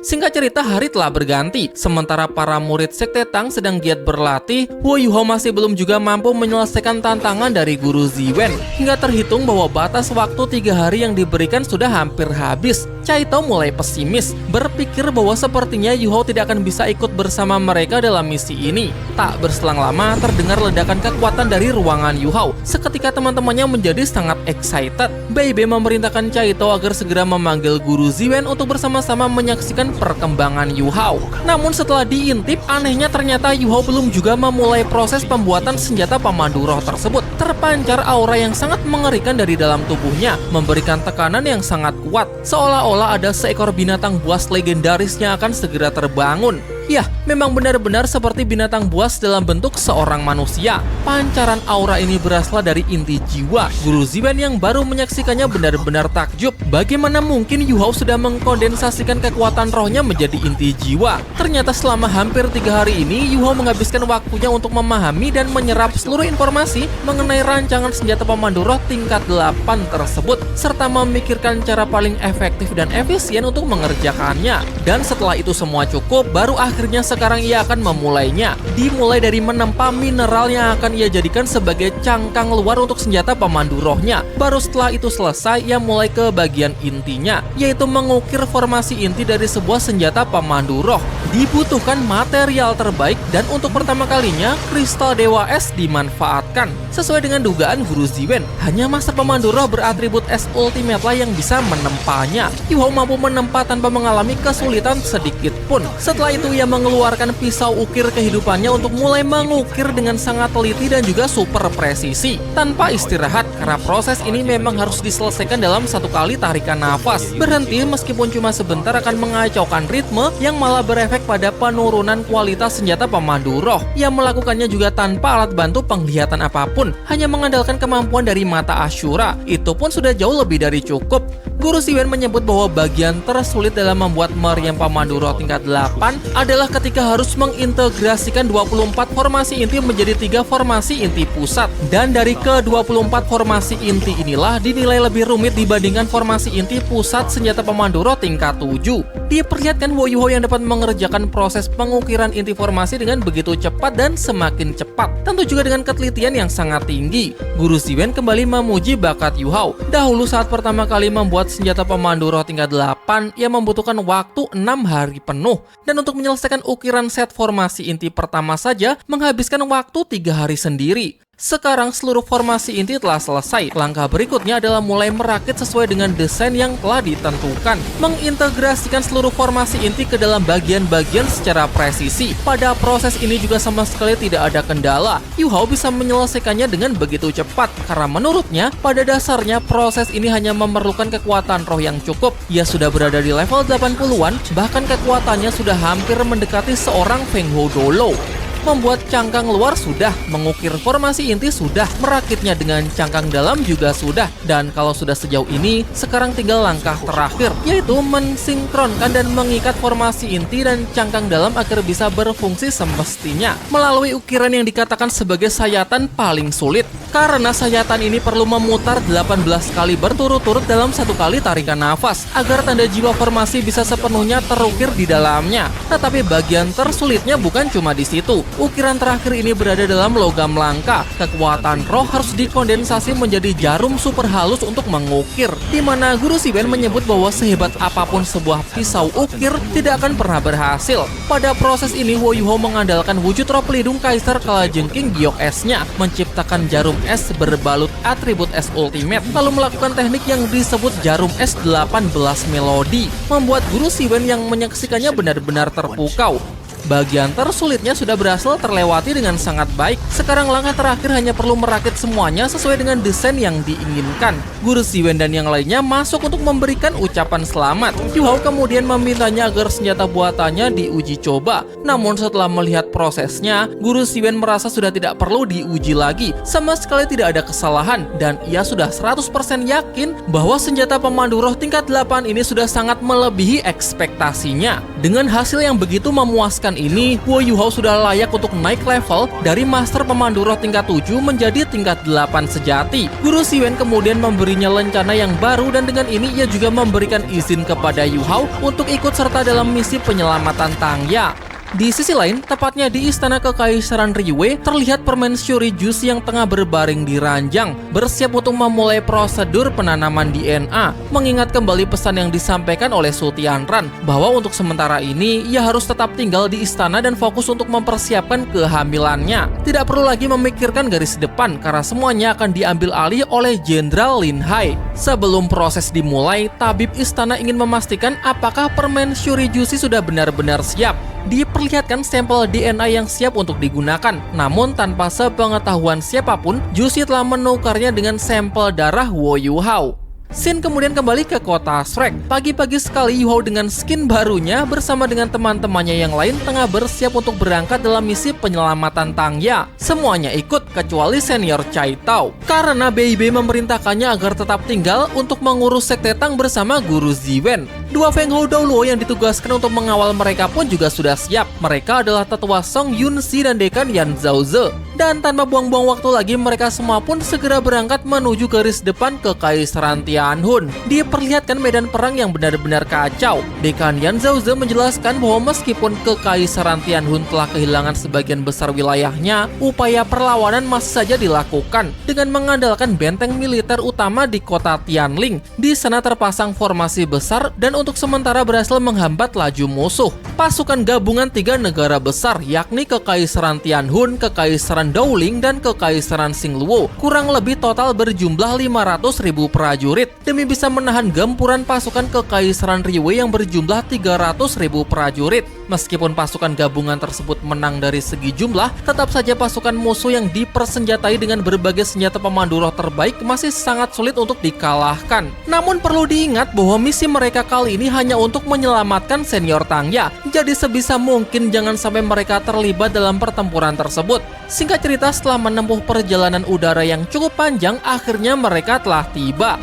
Singkat cerita, hari telah berganti. Sementara para murid Sekte Tang sedang giat berlatih, Wo Yuho masih belum juga mampu menyelesaikan tantangan dari Guru Ziwen. Hingga terhitung bahwa batas waktu 3 hari yang diberikan sudah hampir habis. Caito mulai pesimis, berpikir bahwa sepertinya Yuho tidak akan bisa ikut bersama mereka dalam misi ini. Tak berselang lama, terdengar ledakan kekuatan dari ruangan Yuho. Seketika teman-temannya menjadi sangat excited. Bei Bei memerintahkan Caito agar segera memanggil Guru Ziwen untuk bersama-sama menyaksikan perkembangan Yuho. Namun setelah diintip, anehnya ternyata Yuho belum juga memulai proses pembuatan senjata pemandu roh tersebut. Terpancar aura yang sangat mengerikan dari dalam tubuhnya, memberikan tekanan yang sangat kuat, seolah-olah ada seekor binatang buas legendaris yang akan segera terbangun. Ya, memang benar-benar seperti binatang buas dalam bentuk seorang manusia. Pancaran aura ini berasal dari inti jiwa. Guru Ziwen yang baru menyaksikannya benar-benar takjub. Bagaimana mungkin Yuho sudah mengkondensasikan kekuatan rohnya menjadi inti jiwa? Ternyata selama hampir 3 hari ini, Yuho menghabiskan waktunya untuk memahami dan menyerap seluruh informasi mengenai rancangan senjata pemandu roh tingkat 8 tersebut, serta memikirkan cara paling efektif dan efisien untuk mengerjakannya. Dan setelah itu semua cukup, baru akhirnya sekarang ia akan memulainya. Dimulai dari menempa mineral yang akan ia jadikan sebagai cangkang luar untuk senjata pemandu rohnya. Baru setelah itu selesai, ia mulai ke bagian intinya, yaitu mengukir formasi inti dari sebuah senjata pemandu roh. Dibutuhkan material terbaik dan untuk pertama kalinya kristal Dewa Es dimanfaatkan. Sesuai dengan dugaan Guru Ziwen, hanya master pemandu roh beratribut es ultimate lah yang bisa menempanya. Yuho mampu menempa tanpa mengalami kesulitan sedikit pun. Setelah itu ia mengeluarkan pisau ukir kehidupannya untuk mulai mengukir dengan sangat teliti dan juga super presisi tanpa istirahat, karena proses ini memang harus diselesaikan dalam 1 kali tarikan nafas. Berhenti meskipun cuma sebentar akan mengacaukan ritme yang malah berefek pada penurunan kualitas senjata pemandu roh. Ia melakukannya juga tanpa alat bantu penglihatan apapun, hanya mengandalkan kemampuan dari mata Ashura. Itu pun sudah jauh lebih dari cukup. Guru Ziwen menyebut bahwa bagian tersulit dalam membuat meriam pemandu roh tingkat 8 adalah ketika harus mengintegrasikan 24 formasi inti menjadi 3 formasi inti pusat. Dan dari ke-24 formasi inti inilah dinilai lebih rumit dibandingkan formasi inti pusat senjata pemandu roh tingkat 7. Diperlihatkan Wo Yuho yang dapat mengerjakan proses pengukiran inti formasi dengan begitu cepat dan semakin cepat. Tentu juga dengan ketelitian yang sangat tinggi. Guru Ziwen kembali memuji bakat Yuho. Dahulu saat pertama kali membuat senjata pemandu roh tingkat 8, ia membutuhkan waktu 6 hari penuh. Dan untuk menyelesaikan ukiran set formasi inti pertama saja menghabiskan waktu 3 hari sendiri. Sekarang seluruh formasi inti telah selesai. Langkah berikutnya adalah mulai merakit sesuai dengan desain yang telah ditentukan. Mengintegrasikan seluruh formasi inti ke dalam bagian-bagian secara presisi. Pada proses ini juga sama sekali tidak ada kendala. Yuho bisa menyelesaikannya dengan begitu cepat, karena menurutnya pada dasarnya proses ini hanya memerlukan kekuatan roh yang cukup. Ia sudah berada di level 80-an, bahkan kekuatannya sudah hampir mendekati seorang Feng Hou Dolo. Membuat cangkang luar sudah, mengukir formasi inti sudah, merakitnya dengan cangkang dalam juga sudah. Dan kalau sudah sejauh ini, sekarang tinggal langkah terakhir, yaitu mensinkronkan dan mengikat formasi inti dan cangkang dalam agar bisa berfungsi semestinya melalui ukiran yang dikatakan sebagai sayatan paling sulit. Karena sayatan ini perlu memutar 18 kali berturut-turut dalam 1 kali tarikan nafas agar tanda jiwa formasi bisa sepenuhnya terukir di dalamnya. Tetapi bagian tersulitnya bukan cuma di situ. Ukiran terakhir ini berada dalam logam langka. Kekuatan roh harus dikondensasi menjadi jarum super halus untuk mengukir, di mana Guru Ziwen menyebut bahwa sehebat apapun sebuah pisau ukir tidak akan pernah berhasil. Pada proses ini Wo Yuho mengandalkan wujud roh pelindung Kaisar Kalajengking Giok S-nya, menciptakan jarum es berbalut atribut es ultimate, lalu melakukan teknik yang disebut jarum es 18 melodi, membuat Guru Ziwen yang menyaksikannya benar-benar terpukau. Bagian tersulitnya sudah berhasil terlewati dengan sangat baik. Sekarang langkah terakhir hanya perlu merakit semuanya sesuai dengan desain yang diinginkan. Guru Ziwen dan yang lainnya masuk untuk memberikan ucapan selamat. Yuho kemudian memintanya agar senjata buatannya diuji coba. Namun setelah melihat prosesnya, Guru Ziwen merasa sudah tidak perlu diuji lagi. Sama sekali tidak ada kesalahan dan ia sudah 100% yakin bahwa senjata pemandu roh tingkat 8 ini sudah sangat melebihi ekspektasinya. Dengan hasil yang begitu memuaskan ini, Wo Yuhao sudah layak untuk naik level dari Master Pemandu Roh tingkat 7 menjadi tingkat 8 sejati. Guru Siwen kemudian memberinya lencana yang baru dan dengan ini ia juga memberikan izin kepada Yuhao untuk ikut serta dalam misi penyelamatan Tangya. Di sisi lain, tepatnya di Istana Kekaisaran Liyue, terlihat Permaisuri Jushi yang tengah berbaring di ranjang, bersiap untuk memulai prosedur penanaman DNA, mengingat kembali pesan yang disampaikan oleh Su Tianran, bahwa untuk sementara ini, ia harus tetap tinggal di istana dan fokus untuk mempersiapkan kehamilannya. Tidak perlu lagi memikirkan garis depan, karena semuanya akan diambil alih oleh Jenderal Lin Hai. Sebelum proses dimulai, tabib istana ingin memastikan apakah Permaisuri Jushi sudah benar-benar siap. Diperlihatkan sampel DNA yang siap untuk digunakan. Namun tanpa sepengetahuan siapapun, Jushi telah menukarnya dengan sampel darah Wo Yuhao. Scene kemudian kembali ke kota Shrek. Pagi-pagi sekali Yuhao dengan skin barunya bersama dengan teman-temannya yang lain tengah bersiap untuk berangkat dalam misi penyelamatan Tangya. Semuanya ikut kecuali senior Cai Tao, karena Bei-Bei memerintahkannya agar tetap tinggal untuk mengurus sekte Tang bersama guru Ziwen. Dua Feng Hou Doulo yang ditugaskan untuk mengawal mereka pun juga sudah siap. Mereka adalah tetua Song Yunxi dan dekan Yan Zhaoze. Dan tanpa buang-buang waktu lagi, mereka semua pun segera berangkat menuju garis depan Kekaisaran Tianhun. Diperlihatkan medan perang yang benar-benar kacau. Dekan Yan Zhaoze menjelaskan bahwa meskipun Kekaisaran Tianhun telah kehilangan sebagian besar wilayahnya, upaya perlawanan masih saja dilakukan dengan mengandalkan benteng militer utama di kota Tianling. Di sana terpasang formasi besar dan untuk sementara berhasil menghambat laju musuh. Pasukan gabungan 3 negara besar, yakni Kekaisaran Tianhun, Kekaisaran Dowling, dan Kekaisaran Xingluo, kurang lebih total berjumlah 500.000 prajurit demi bisa menahan gempuran pasukan Kekaisaran Liyue yang berjumlah 300.000 prajurit. Meskipun pasukan gabungan tersebut menang dari segi jumlah, tetap saja pasukan musuh yang dipersenjatai dengan berbagai senjata pemandu roh terbaik masih sangat sulit untuk dikalahkan. Namun perlu diingat bahwa misi mereka kali ini hanya untuk menyelamatkan senior Tangya, jadi sebisa mungkin jangan sampai mereka terlibat dalam pertempuran tersebut. Singkat cerita, setelah menempuh perjalanan udara yang cukup panjang, akhirnya mereka telah tiba.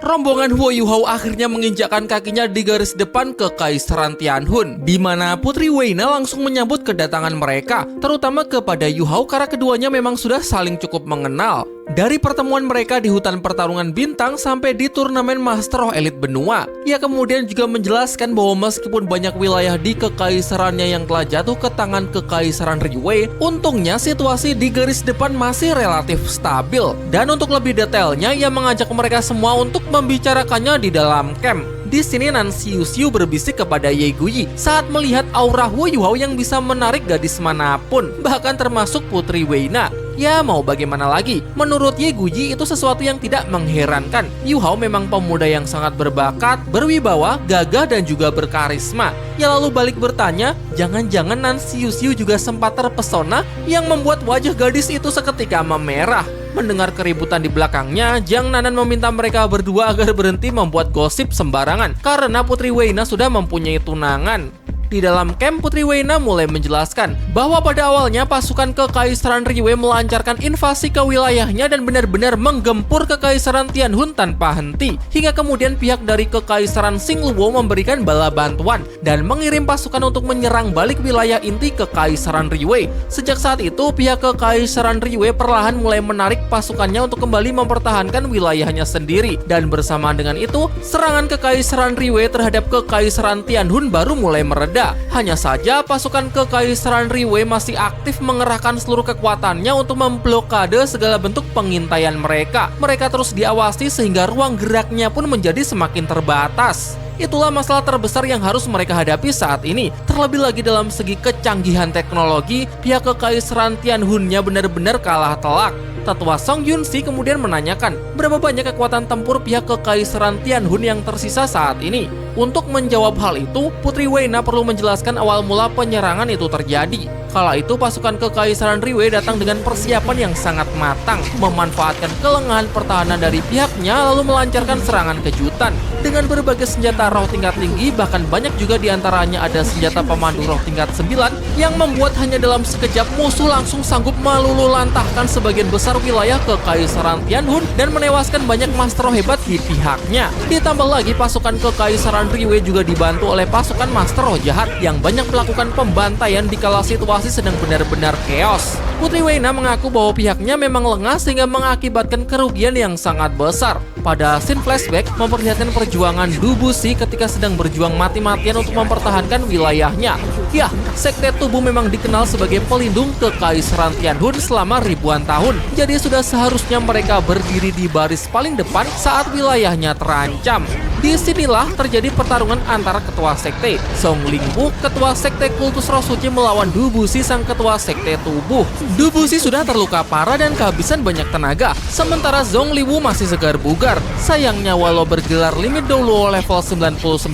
Rombongan Wo Yuhao akhirnya menginjakkan kakinya di garis depan Kekaisaran Tianhun, di mana Putri Weina langsung menyambut kedatangan mereka, terutama kepada Yuhao karena keduanya memang sudah saling cukup mengenal. Dari pertemuan mereka di hutan pertarungan bintang sampai di turnamen Master of Elite Benua, ia kemudian juga menjelaskan bahwa meskipun banyak wilayah di kekaisarannya yang telah jatuh ke tangan Kekaisaran Liyue, untungnya situasi di garis depan masih relatif stabil. Dan untuk lebih detailnya, ia mengajak mereka semua untuk membicarakannya di dalam camp. Di sini Nan Xiu berbisik kepada Ye Guyi saat melihat aura Wo Yuhao yang bisa menarik gadis manapun, bahkan termasuk Putri Weina. Ya mau bagaimana lagi, menurut Ye Guyi itu sesuatu yang tidak mengherankan. Yuhao memang pemuda yang sangat berbakat, berwibawa, gagah dan juga berkarisma. Ia lalu balik bertanya, jangan-jangan Nan Xiu juga sempat terpesona yang membuat wajah gadis itu seketika memerah. Mendengar keributan di belakangnya, Jiang Nanan meminta mereka berdua agar berhenti membuat gosip sembarangan karena Putri Weina sudah mempunyai tunangan. Di dalam camp, Putri Weina mulai menjelaskan bahwa pada awalnya pasukan Kekaisaran Liyue melancarkan invasi ke wilayahnya dan benar-benar menggempur Kekaisaran Tianhun tanpa henti. Hingga kemudian pihak dari Kekaisaran Xingluo memberikan bala bantuan dan mengirim pasukan untuk menyerang balik wilayah inti Kekaisaran Liyue. Sejak saat itu, pihak Kekaisaran Liyue perlahan mulai menarik pasukannya untuk kembali mempertahankan wilayahnya sendiri. Dan bersamaan dengan itu, serangan Kekaisaran Liyue terhadap Kekaisaran Tianhun baru mulai mereda. Hanya saja pasukan Kekaisaran Liyue masih aktif mengerahkan seluruh kekuatannya untuk memblokade segala bentuk pengintaian mereka. Mereka terus diawasi sehingga ruang geraknya pun menjadi semakin terbatas. Itulah masalah terbesar yang harus mereka hadapi saat ini. Terlebih lagi dalam segi kecanggihan teknologi, pihak Kekaisaran Tianhunnya benar-benar kalah telak. Tetua Song Yunxi kemudian menanyakan berapa banyak kekuatan tempur pihak Kekaisaran Tianhun yang tersisa saat ini. Untuk menjawab hal itu, Putri Weina perlu menjelaskan awal mula penyerangan itu terjadi. Kala itu pasukan Kekaisaran Liyue datang dengan persiapan yang sangat matang, memanfaatkan kelengahan pertahanan dari pihaknya lalu melancarkan serangan kejutan. Dengan berbagai senjata roh tingkat tinggi, bahkan banyak juga diantaranya ada senjata pemandu roh tingkat 9 yang membuat hanya dalam sekejap musuh langsung sanggup meluluhlantahkan sebagian besar wilayah Kekaisaran Tianhun dan menewaskan banyak master hebat di pihaknya. Ditambah lagi pasukan Kekaisaran Riwei juga dibantu oleh pasukan master jahat yang banyak melakukan pembantaian dikala situasi sedang benar-benar chaos. Putri Weina mengaku bahwa pihaknya memang lengah sehingga mengakibatkan kerugian yang sangat besar. Pada scene flashback memperlihatkan perjuangan Du Buxi ketika sedang berjuang mati-matian untuk mempertahankan wilayahnya. Ya, Sekte Tubuh memang dikenal sebagai pelindung Kekaisaran Tianhun selama ribuan tahun. Jadi sudah seharusnya mereka berdiri di baris paling depan saat wilayahnya terancam. Disinilah terjadi pertarungan antara ketua sekte Song Lingwu, ketua sekte kultus roh suci melawan Du Buxi, sang ketua sekte tubuh. Du Buxi sudah terluka parah dan kehabisan banyak tenaga, sementara Song Lingwu masih segar bugar. Sayangnya walau bergelar limit dulu level 99,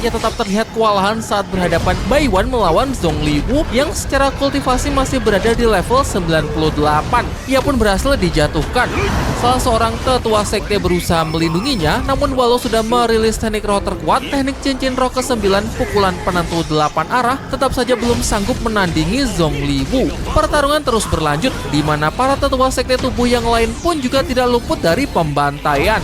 ia tetap terlihat kewalahan saat berhadapan Bai Wan melawan Song Lingwu yang secara kultivasi masih berada di level 98. Ia pun berhasil dijatuhkan. Salah seorang ketua sekte berusaha melindunginya, namun walau sudah merilis teknik roh terkuat, teknik cincin roh ke-9 pukulan penentu 8 arah tetap saja belum sanggup menandingi Song Lingwu. Pertarungan terus berlanjut, di mana para tetua sekte tubuh yang lain pun juga tidak luput dari pembantaian.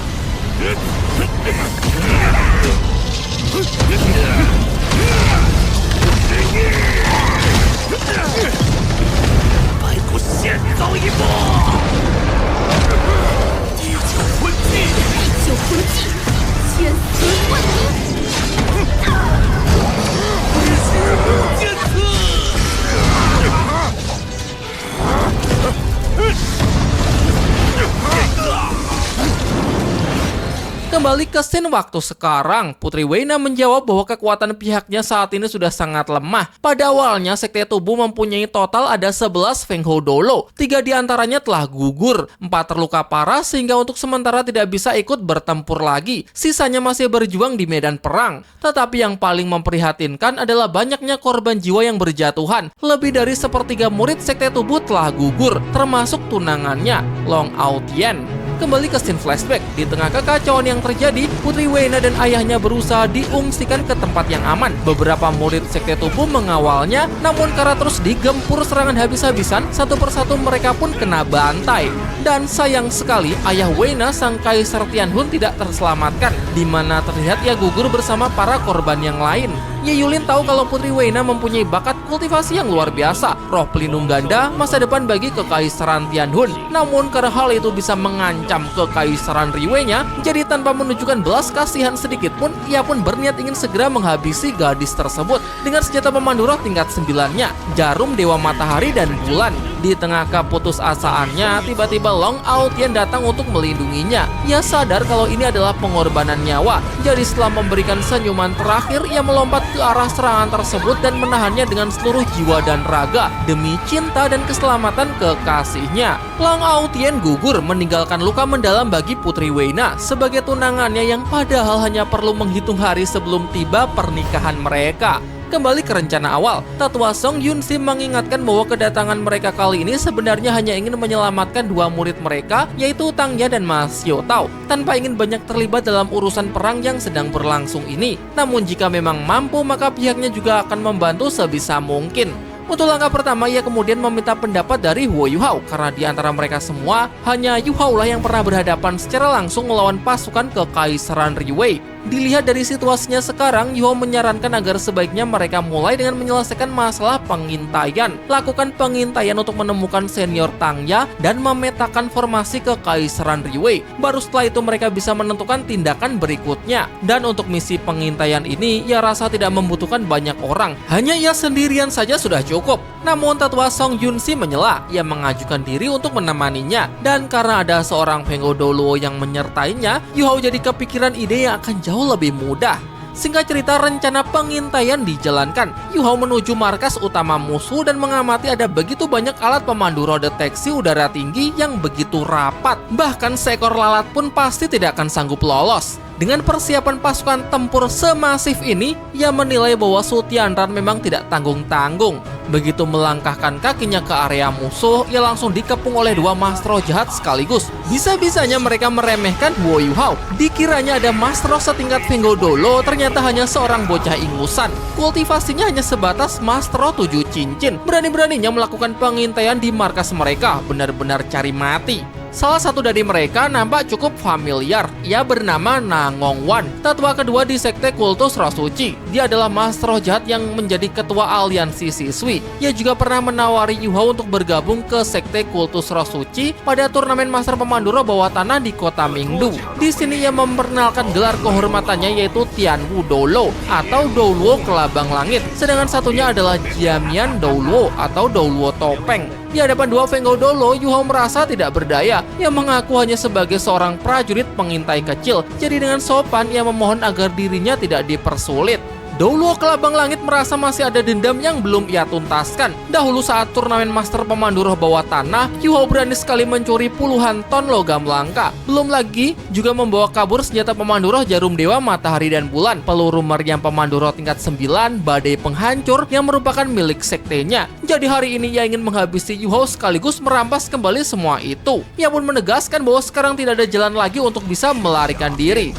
Kembali ke scene waktu sekarang, Putri Weina menjawab bahwa kekuatan pihaknya saat ini sudah sangat lemah. Pada awalnya, Sekte Tubuh mempunyai total ada 11 Feng Hou Dolo. 3 diantaranya telah gugur, 4 terluka parah sehingga untuk sementara tidak bisa ikut bertempur lagi. Sisanya masih berjuang di medan perang. Tetapi yang paling memprihatinkan adalah banyaknya korban jiwa yang berjatuhan. Lebih dari sepertiga murid Sekte Tubuh telah gugur, termasuk tunangannya, Long Aotian. Kembali ke scene flashback, di tengah kekacauan yang terjadi, Putri Weina dan ayahnya berusaha diungsikan ke tempat yang aman. Beberapa murid Sekte Tubuh mengawalnya, namun karena terus digempur serangan habis-habisan, satu persatu mereka pun kena bantai. Dan sayang sekali, ayah Weina, sang Kaisar Tianhun, tidak terselamatkan, di mana terlihat ia gugur bersama para korban yang lain. Ye Yulin tahu kalau Putri Weina mempunyai bakat kultivasi yang luar biasa, roh pelindung ganda, masa depan bagi Kekaisaran Tianhun. Namun karena hal itu bisa mengancam Kekaisaran Riwei-nya, jadi tanpa menunjukkan belas kasihan sedikit pun, ia pun berniat ingin segera menghabisi gadis tersebut dengan senjata pemandu roh tingkat 9-nya, Jarum Dewa Matahari dan Bulan. Di tengah keputusasaannya, tiba-tiba Long Aotian datang untuk melindunginya. Ia sadar kalau ini adalah pengorbanan nyawa, jadi setelah memberikan senyuman terakhir, ia melompat ke arah serangan tersebut dan menahannya dengan seluruh jiwa dan raga demi cinta dan keselamatan kekasihnya. Long Aotian gugur meninggalkan luka mendalam bagi Putri Weina sebagai tunangannya yang padahal hanya perlu menghitung hari sebelum tiba pernikahan mereka. Kembali ke rencana awal, tetua Song Yunxi mengingatkan bahwa kedatangan mereka kali ini sebenarnya hanya ingin menyelamatkan 2 murid mereka, yaitu Tang Ya dan Ma Xiaotao, tanpa ingin banyak terlibat dalam urusan perang yang sedang berlangsung ini. Namun jika memang mampu, maka pihaknya juga akan membantu sebisa mungkin. Untuk langkah pertama, ia kemudian meminta pendapat dari Huo Yuhao, karena di antara mereka semua, hanya Yuhao lah yang pernah berhadapan secara langsung melawan pasukan Kekaisaran Riwei. Dilihat dari situasinya sekarang, Yuhao menyarankan agar sebaiknya mereka mulai dengan menyelesaikan masalah pengintaian. Lakukan pengintaian untuk menemukan senior Tang Ya dan memetakan formasi Kekaisaran Riwei. Baru setelah itu mereka bisa menentukan tindakan berikutnya. Dan untuk misi pengintaian ini, ia rasa tidak membutuhkan banyak orang. Hanya ia sendirian saja sudah cukup. Namun tetua Song Yunxi menyela, ia mengajukan diri untuk menemaninya. Dan karena ada seorang Feng Hou Doluo yang menyertainya, Yuhao jadi kepikiran ide yang akan jauh lebih mudah. Singkat cerita, rencana pengintaian dijalankan. Yuhao menuju markas utama musuh dan mengamati ada begitu banyak alat pemandu roh deteksi udara tinggi yang begitu rapat. Bahkan seekor lalat pun pasti tidak akan sanggup lolos. Dengan persiapan pasukan tempur semasif ini, ia menilai bahwa Su Tianran memang tidak tanggung-tanggung. Begitu melangkahkan kakinya ke area musuh, ia langsung dikepung oleh dua Master jahat sekaligus. Bisa-bisanya mereka meremehkan Wo Yuhao. Dikiranya ada Master setingkat Fenggo Dolo, ternyata hanya seorang bocah ingusan. Kultivasinya hanya sebatas Master 7 cincin. Berani-beraninya melakukan pengintaian di markas mereka, benar-benar cari mati. Salah satu dari mereka nampak cukup familiar. Ia bernama Nangong Wan, tetua kedua di sekte kultus Roh Suci. Dia adalah Master jahat yang menjadi ketua aliansi siswi. Ia juga pernah menawari Yuhao untuk bergabung ke sekte kultus Roh Suci pada turnamen Master Pemandu Roh bawah tanah di kota Mingdu. Di sini ia memperkenalkan gelar kehormatannya yaitu Tianwu Doulo atau Doulo Kelabang Langit. Sedangkan satunya adalah Jiamian Doulo atau Doulo Topeng. Di hadapan dua Fenggo Dolo, Yuhao merasa tidak berdaya. Ia mengaku hanya sebagai seorang prajurit pengintai kecil. Jadi dengan sopan, ia memohon agar dirinya tidak dipersulit. Doulo Kelabang Langit merasa masih ada dendam yang belum ia tuntaskan. Dahulu saat turnamen Master Pemandu Roh bawah tanah, Yuhao berani sekali mencuri puluhan ton logam langka. Belum lagi juga membawa kabur senjata pemandu roh Jarum Dewa Matahari dan Bulan, peluru meriam pemandu roh tingkat 9, badai penghancur yang merupakan milik sektenya. Jadi hari ini ia ingin menghabisi Yuhao sekaligus merampas kembali semua itu. Ia pun menegaskan bahwa sekarang tidak ada jalan lagi untuk bisa melarikan diri.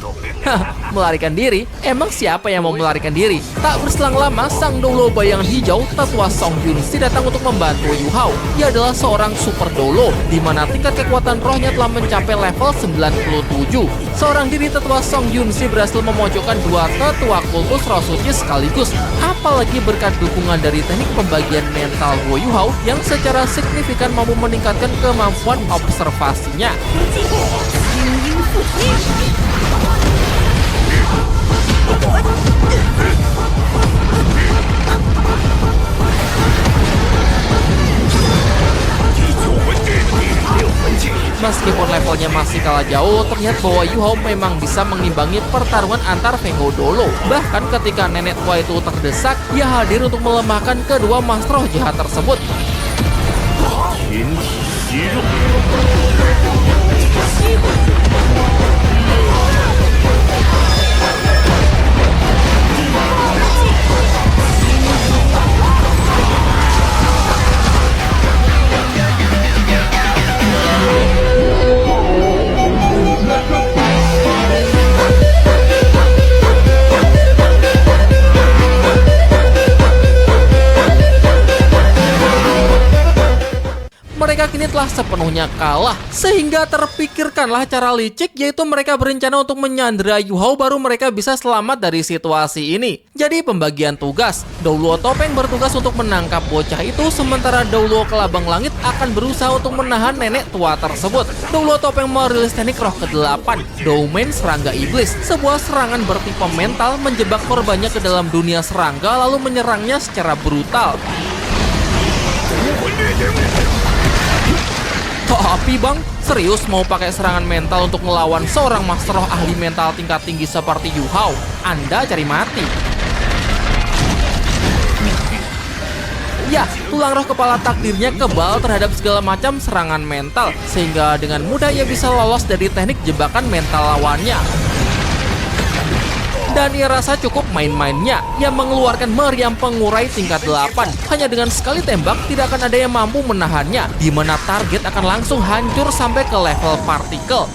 Melarikan diri? Emang siapa yang mau melarikan diri? Tak berselang lama, sang Doulo Bayangan Hijau, tetua Song Yunsi datang untuk membantu Yuhao. Ia adalah seorang super Doulo, di mana tingkat kekuatan rohnya telah mencapai level 97. Seorang diri tetua Song Yunsi berhasil memojokkan dua tetua kultus Roh Suci sekaligus. Apalagi berkat dukungan dari teknik pembagian mental Wo Yuhao yang secara signifikan mampu meningkatkan kemampuan observasinya. Meskipun levelnya masih kalah jauh, terlihat bahwa Yuhao memang bisa mengimbangi pertarungan antar Fenggo Dolo. Bahkan ketika nenek tua itu terdesak, ia hadir untuk melemahkan kedua Master jahat tersebut. Mereka kini telah sepenuhnya kalah, sehingga terpikirkanlah cara licik, yaitu mereka berencana untuk menyandera Yuhao baru mereka bisa selamat dari situasi ini. Jadi pembagian tugas, Doulo Topeng bertugas untuk menangkap bocah itu, sementara Doulo Kelabang Langit akan berusaha untuk menahan nenek tua tersebut. Doulo Topeng merilis teknik roh ke-8, Domain Serangga Iblis, sebuah serangan bertipe mental menjebak korbannya ke dalam dunia serangga lalu menyerangnya secara brutal. Tapi bang, serius mau pakai serangan mental untuk melawan seorang master roh ahli mental tingkat tinggi seperti Yuhao? Anda cari mati. Ya, tulang roh kepala takdirnya kebal terhadap segala macam serangan mental, sehingga dengan mudah ia bisa lolos dari teknik jebakan mental lawannya. Dan ia rasa cukup main-mainnya. Ia mengeluarkan meriam pengurai tingkat 8. Hanya dengan sekali tembak tidak akan ada yang mampu menahannya, di mana target akan langsung hancur sampai ke level partikel.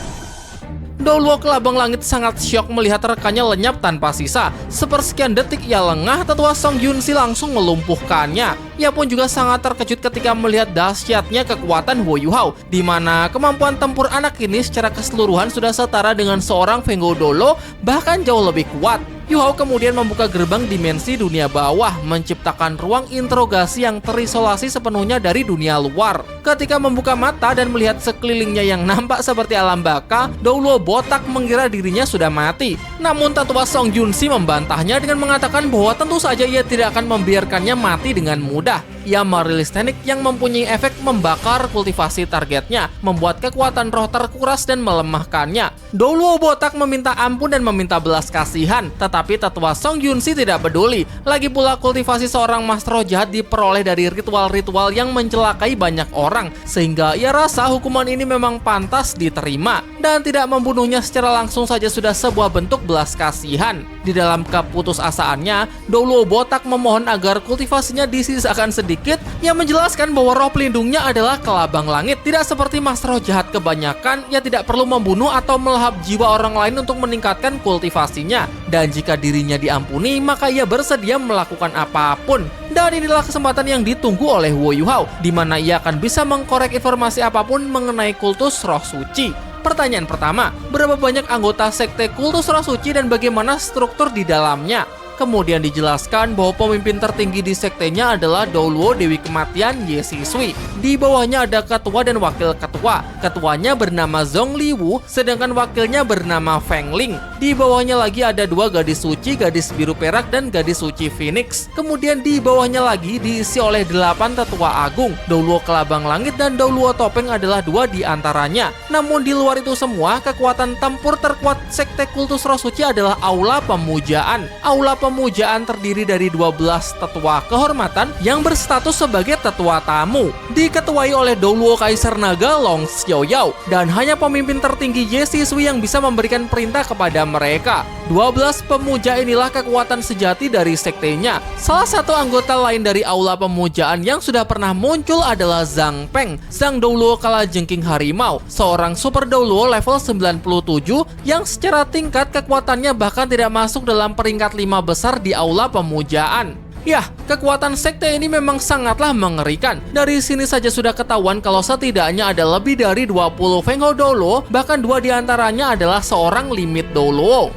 Doulo Kelabang Langit sangat syok melihat rekannya lenyap tanpa sisa. Sepersekian detik ia lengah, tetua Song Yunsi langsung melumpuhkannya. Ia pun juga sangat terkejut ketika melihat dahsyatnya kekuatan Wo Yuhao, di mana kemampuan tempur anak ini secara keseluruhan sudah setara dengan seorang Fenggo Dolo, bahkan jauh lebih kuat. Yuhao kemudian membuka gerbang dimensi dunia bawah, menciptakan ruang interogasi yang terisolasi sepenuhnya dari dunia luar. Ketika membuka mata dan melihat sekelilingnya yang nampak seperti alam baka, Doulo botak mengira dirinya sudah mati. Namun tetua Song Yunsi membantahnya dengan mengatakan bahwa tentu saja ia tidak akan membiarkannya mati dengan mudah. ia merilis teknik yang mempunyai efek membakar kultivasi targetnya, membuat kekuatan roh terkuras dan melemahkannya. Douluo botak meminta ampun dan meminta belas kasihan, tetapi tetua Song Yunsi tidak peduli. Lagi pula kultivasi seorang master roh jahat diperoleh dari ritual-ritual yang mencelakai banyak orang, sehingga ia rasa hukuman ini memang pantas diterima, dan tidak membunuhnya secara langsung saja sudah sebuah bentuk belas kasihan. Di dalam keputusasaannya, Douluo botak memohon agar kultivasinya disisakan sedikit, yang menjelaskan bahwa roh pelindungnya adalah kelabang langit. Tidak seperti master roh jahat kebanyakan, ia tidak perlu membunuh atau melahap jiwa orang lain untuk meningkatkan kultivasinya, dan jika dirinya diampuni, maka ia bersedia melakukan apapun. Dan inilah kesempatan yang ditunggu oleh Wu Yuhao, di mana ia akan bisa mengkorek informasi apapun mengenai kultus roh suci. Pertanyaan pertama, berapa banyak anggota sekte kultus roh suci dan bagaimana struktur di dalamnya? Kemudian dijelaskan bahwa pemimpin tertinggi di sektenya adalah Douluo Dewi Kematian Ye Sisui. Di bawahnya ada ketua dan wakil ketua. Ketuanya bernama Zhong Liwu, sedangkan wakilnya bernama Feng Ling. Di bawahnya lagi ada dua gadis suci, gadis biru perak dan gadis suci Phoenix. Kemudian di bawahnya lagi diisi oleh 8 tetua agung. Douluo Kelabang Langit dan Douluo Topeng adalah 2 di antaranya. Namun di luar itu semua, kekuatan tempur terkuat sekte kultus roh suci adalah Aula Pemujaan. Aula Pemujaan terdiri dari 12 tetua kehormatan yang berstatus sebagai tetua tamu, diketuai oleh Douluo Kaisar Naga Long Xiaoyao, dan hanya pemimpin tertinggi Ye Sisui yang bisa memberikan perintah kepada mereka. 12 pemuja inilah kekuatan sejati dari sektenya. Salah satu anggota lain dari Aula Pemujaan yang sudah pernah muncul adalah Zhang Peng, Sang Douluo Kalajengking Harimau, seorang super Douluo level 97 yang secara tingkat kekuatannya bahkan tidak masuk dalam peringkat 5 besar di Aula Pemujaan. Yah, kekuatan sekte ini memang sangatlah mengerikan. Dari sini saja sudah ketahuan kalau setidaknya ada lebih dari 20 Feng Hou Douluo, bahkan 2 diantaranya adalah seorang limit Douluo.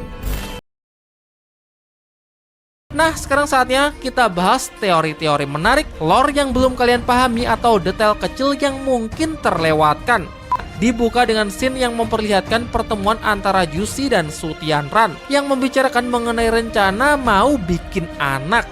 Nah, sekarang saatnya kita bahas teori-teori menarik, lore yang belum kalian pahami atau detail kecil yang mungkin terlewatkan. Dibuka dengan scene yang memperlihatkan pertemuan antara Jushi dan Su Tianran yang membicarakan mengenai rencana mau bikin anak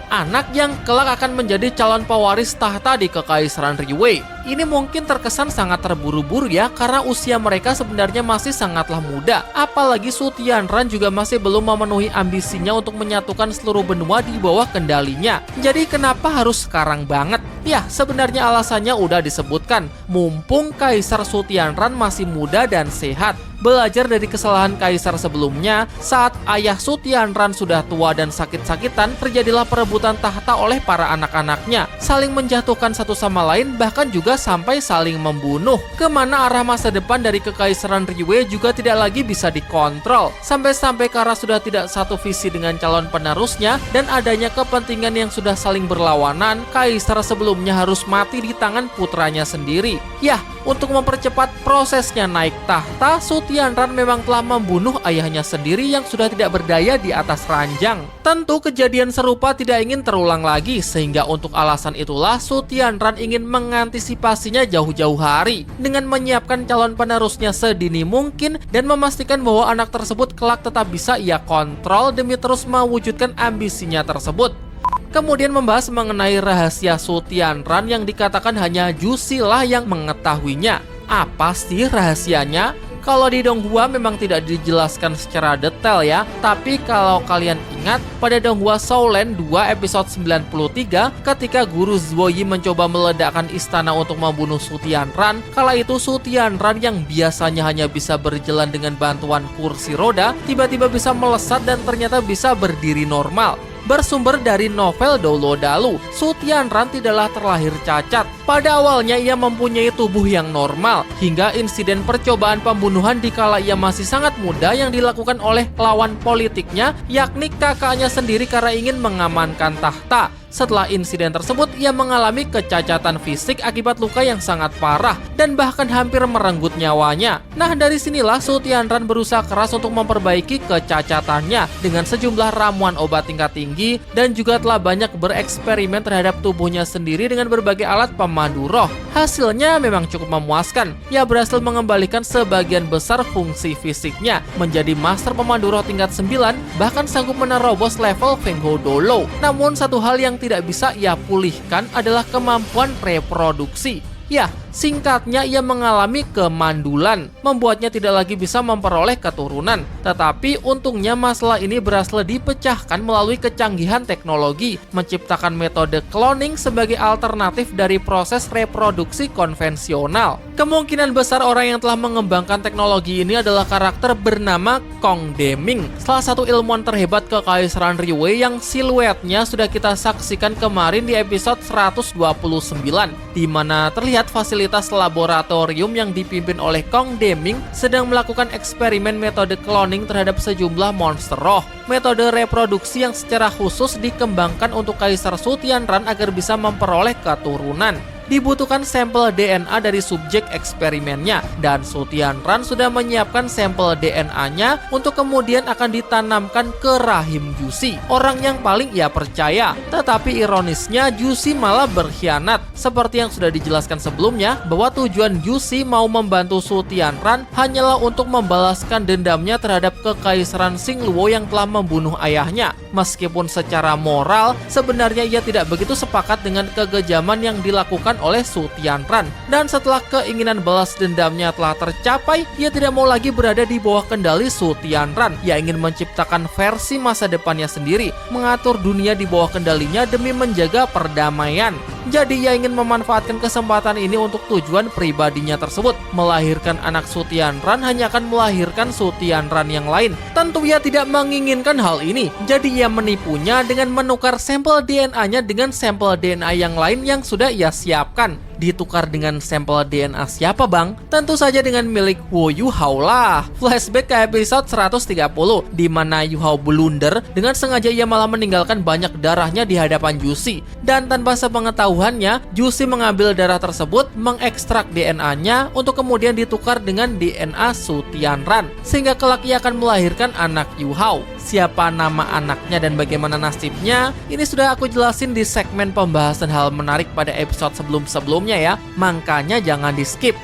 yang kelak akan menjadi calon pewaris tahta di Kekaisaran Riwei. Ini mungkin terkesan sangat terburu-buru ya, karena usia mereka sebenarnya masih sangatlah muda. Apalagi Su Tianran juga masih belum memenuhi ambisinya untuk menyatukan seluruh benua di bawah kendalinya. Jadi kenapa harus sekarang banget? Ya, sebenarnya alasannya udah disebutkan. Mumpung Kaisar Su Tianran masih muda dan sehat. Belajar dari kesalahan kaisar sebelumnya, saat ayah Su Tianran sudah tua dan sakit-sakitan, terjadilah perebutan tahta oleh para anak-anaknya, saling menjatuhkan satu sama lain, bahkan juga sampai saling membunuh. Kemana arah masa depan dari Kekaisaran Riwei juga tidak lagi bisa dikontrol, sampai-sampai karena sudah tidak satu visi dengan calon penerusnya dan adanya kepentingan yang sudah saling berlawanan, kaisar sebelumnya harus mati di tangan putranya sendiri. Yah, untuk mempercepat prosesnya naik tahta, Su Tianran memang telah membunuh ayahnya sendiri yang sudah tidak berdaya di atas ranjang. Tentu kejadian serupa tidak ingin terulang lagi, sehingga untuk alasan itulah Su Tianran ingin mengantisipasinya jauh-jauh hari dengan menyiapkan calon penerusnya sedini mungkin dan memastikan bahwa anak tersebut kelak tetap bisa ia kontrol demi terus mewujudkan ambisinya tersebut. Kemudian membahas mengenai rahasia Su Tianran yang dikatakan hanya Jushi lah yang mengetahuinya. Apa sih rahasianya? Kalau di Donghua memang tidak dijelaskan secara detail ya, tapi kalau kalian ingat pada Donghua Shaolin 2 episode 93 ketika guru Zuoyi mencoba meledakkan istana untuk membunuh Su Tianran, kala itu Su Tianran yang biasanya hanya bisa berjalan dengan bantuan kursi roda tiba-tiba bisa melesat dan ternyata bisa berdiri normal. Bersumber dari novel Douluo Dalu, Su Tianran tidaklah terlahir cacat. Pada awalnya ia mempunyai tubuh yang normal, hingga insiden percobaan pembunuhan dikala ia masih sangat muda yang dilakukan oleh lawan politiknya, yakni kakaknya sendiri karena ingin mengamankan tahta. Setelah insiden tersebut, ia mengalami kecacatan fisik akibat luka yang sangat parah dan bahkan hampir merenggut nyawanya. Nah, dari sinilah Su Tianran berusaha keras untuk memperbaiki kecacatannya dengan sejumlah ramuan obat tingkat tinggi dan juga telah banyak bereksperimen terhadap tubuhnya sendiri dengan berbagai alat pemandu roh. Hasilnya memang cukup memuaskan. Ia berhasil mengembalikan sebagian besar fungsi fisiknya menjadi master pemandu roh tingkat 9, bahkan sanggup menerobos level Feng Hou Douluo. Namun satu hal yang tidak bisa ia pulihkan adalah kemampuan reproduksi. Ya, singkatnya ia mengalami kemandulan, membuatnya tidak lagi bisa memperoleh keturunan. Tetapi untungnya masalah ini berhasil dipecahkan melalui kecanggihan teknologi, menciptakan metode cloning sebagai alternatif dari proses reproduksi konvensional. Kemungkinan besar orang yang telah mengembangkan teknologi ini adalah karakter bernama Kong Deming, salah satu ilmuwan terhebat Kekaisaran Riwei yang siluetnya sudah kita saksikan kemarin di episode 129, di mana terlihat fasilitas laboratorium yang dipimpin oleh Kong Deming sedang melakukan eksperimen metode cloning terhadap sejumlah monster roh. Metode reproduksi yang secara khusus dikembangkan untuk Kaisar Su Tianran agar bisa memperoleh keturunan. Dibutuhkan sampel DNA dari subjek eksperimennya, dan Su Tianran sudah menyiapkan sampel DNA-nya untuk kemudian akan ditanamkan ke rahim Jusi, orang yang paling ia percaya. Tetapi ironisnya Jusi malah berkhianat. Seperti yang sudah dijelaskan sebelumnya, bahwa tujuan Jusi mau membantu Su Tianran hanyalah untuk membalaskan dendamnya terhadap Kekaisaran Xingluo yang telah membunuh ayahnya. Meskipun secara moral, sebenarnya ia tidak begitu sepakat dengan kekejaman yang dilakukan oleh Su Tianran. Dan setelah keinginan balas dendamnya telah tercapai, ia tidak mau lagi berada di bawah kendali Su Tianran. Ia ingin menciptakan versi masa depannya sendiri, mengatur dunia di bawah kendalinya demi menjaga perdamaian. Jadi ia ingin memanfaatkan kesempatan ini untuk tujuan pribadinya tersebut. Melahirkan anak Su Tianran hanya akan melahirkan Su Tianran yang lain. Tentu ia tidak menginginkan hal ini. Jadi ia menipunya dengan menukar sampel DNA-nya dengan sampel DNA yang lain yang sudah ia siapkan. Ditukar dengan sampel DNA siapa bang? Tentu saja dengan milik Wu Yuhao lah. Flashback ke episode 130, di mana Yuhao blunder dengan sengaja ia malah meninggalkan banyak darahnya di hadapan Jusi. Dan tanpa sepengetahuannya, Jusi mengambil darah tersebut, mengekstrak DNA-nya untuk kemudian ditukar dengan DNA Su Tianran, sehingga kelak ia akan melahirkan anak Yuhao. Siapa nama anaknya dan bagaimana nasibnya, ini sudah aku jelasin di segmen pembahasan hal menarik pada episode sebelum-sebelumnya ya, makanya jangan di skip.